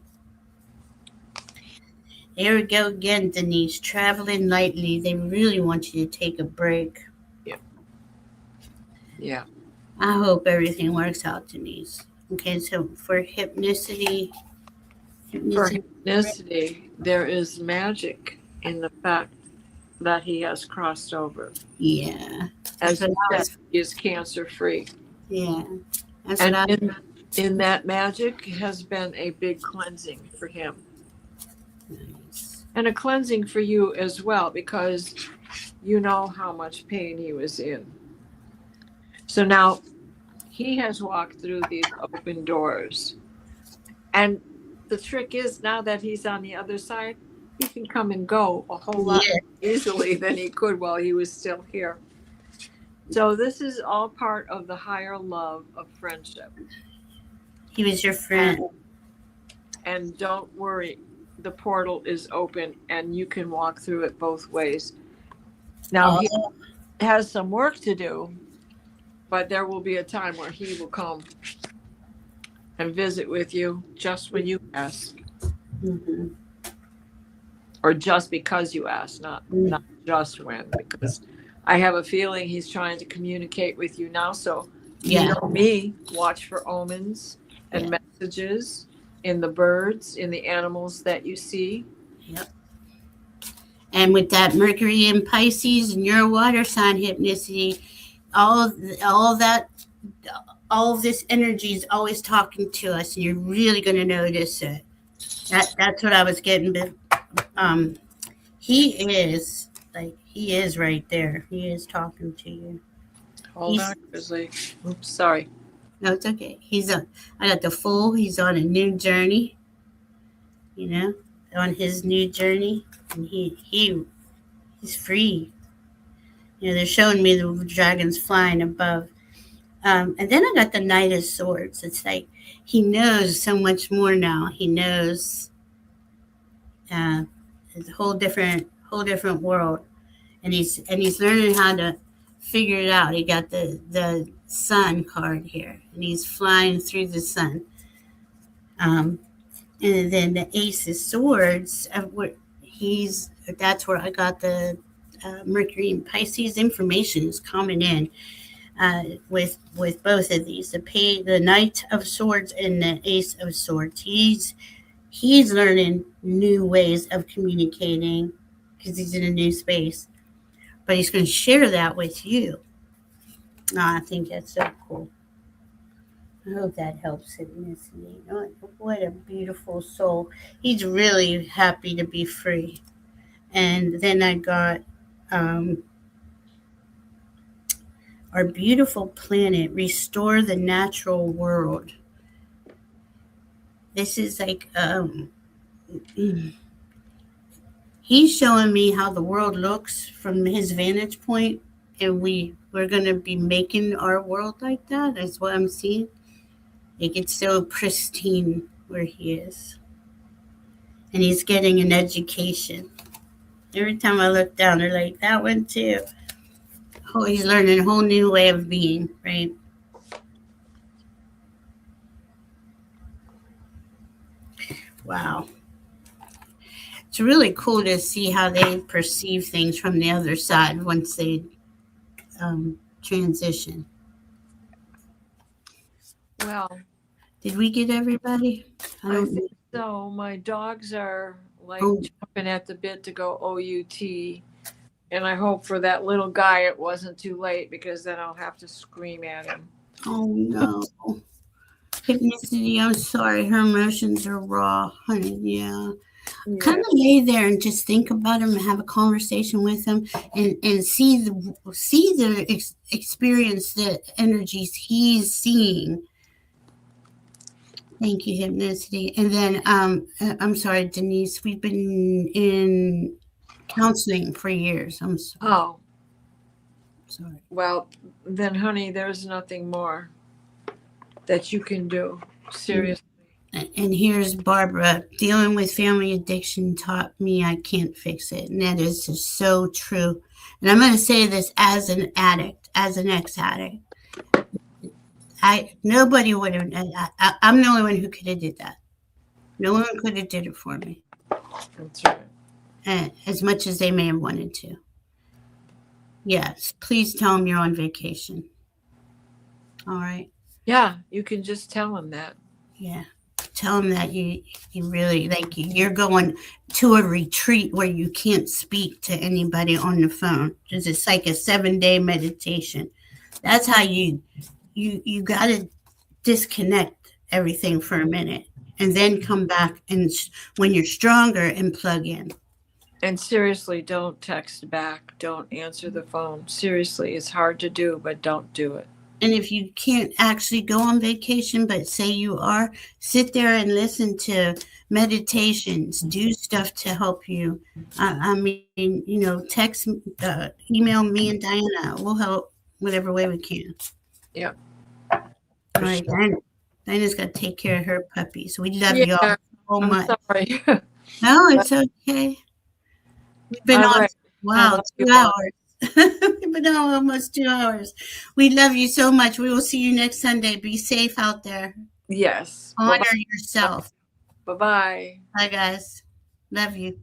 we go again, Denise. Traveling lightly. They really want you to take a break. Yeah. I hope everything works out, Denise. Okay, so for hypnicity, there is magic in the fact that he has crossed over. Yeah. As he is cancer free. Yeah. And in that magic has been a big cleansing for him. Nice. And a cleansing for you as well, because you know how much pain he was in. So now he has walked through these open doors. And the trick is, now that he's on the other side, he can come and go a whole lot more easily than he could while he was still here. So this is all part of the higher love of friendship. He was your friend. And don't worry, the portal is open and you can walk through it both ways. Now, he has some work to do, but there will be a time where he will come and visit with you just when you ask. Mm-hmm. Or just because you ask, not just when, because I have a feeling he's trying to communicate with you now. So you know me, watch for omens and messages in the birds, in the animals that you see. Yep. And with that Mercury in Pisces and your water sign hypnicity, all of this energy is always talking to us, and you're really going to notice it. That's what I was getting. He is right there. He is talking to you. Hold on, Grizzly. Oops, sorry. No, it's okay. I got the Fool. He's on a new journey. On his new journey, and he's free. They're showing me the dragons flying above. And then I got the Knight of Swords. It's like he knows so much more now. He knows it's a whole different world, and he's learning how to figure it out. He got the sun card here, and he's flying through the sun. And then the Ace of Swords, that's where I got the Mercury and Pisces information is coming in with both of these, the Knight of Swords and the Ace of Swords. He's learning new ways of communicating because he's in a new space, but he's going to share that with you. I think that's so cool. I hope that helps him. What a beautiful soul. He's really happy to be free. And then I got our beautiful planet, restore the natural world. This is like he's showing me how the world looks from his vantage point, and we're going to be making our world like that. That's what I'm seeing. It gets so pristine where he is, and he's getting an education. Every time I look down, they're like, that one too. Oh, he's learning a whole new way of being, right? Wow. It's really cool to see how they perceive things from the other side once they transition. Well, did we get everybody? I think so. My dogs are like jumping at the bit to go OUT. And I hope for that little guy it wasn't too late, because then I'll have to scream at him. Oh, no. Hypnicity, I'm sorry. Her emotions are raw, honey. Yeah. Kind of lay there and just think about him and have a conversation with him and see the experience, the energies he's seeing. Thank you, Hypnicity. And then I'm sorry, Denise, we've been in counseling for years. I'm sorry. Oh. Sorry. Well, then, honey, there's nothing more that you can do. Seriously. And here's Barbara. Dealing with family addiction taught me I can't fix it. And that is just so true. And I'm going to say this as an addict, as an ex-addict. Nobody would have, I'm the only one who could have did that. No one could have did it for me. That's right. As much as they may have wanted to. Yes, please tell them you're on vacation. All right. Yeah, you can just tell them that. Yeah. Tell them that you really, like, you're going to a retreat where you can't speak to anybody on the phone. It's like a 7-day meditation. That's how you got to disconnect everything for a minute and then come back and when you're stronger and plug in. And seriously, don't text back. Don't answer the phone. Seriously, it's hard to do, but don't do it. And if you can't actually go on vacation, but say you are, sit there and listen to meditations, do stuff to help you. I mean, text, email me and Diana. We'll help whatever way we can. Yeah. All right, Diana's got to take care of her puppies. We love you all so much. Sorry. No, it's okay. We've been on, wow, 2 hours. We've been on almost 2 hours. We love you so much. We will see you next Sunday. Be safe out there. Yes. Honor yourself. Bye-bye. Bye, guys. Love you.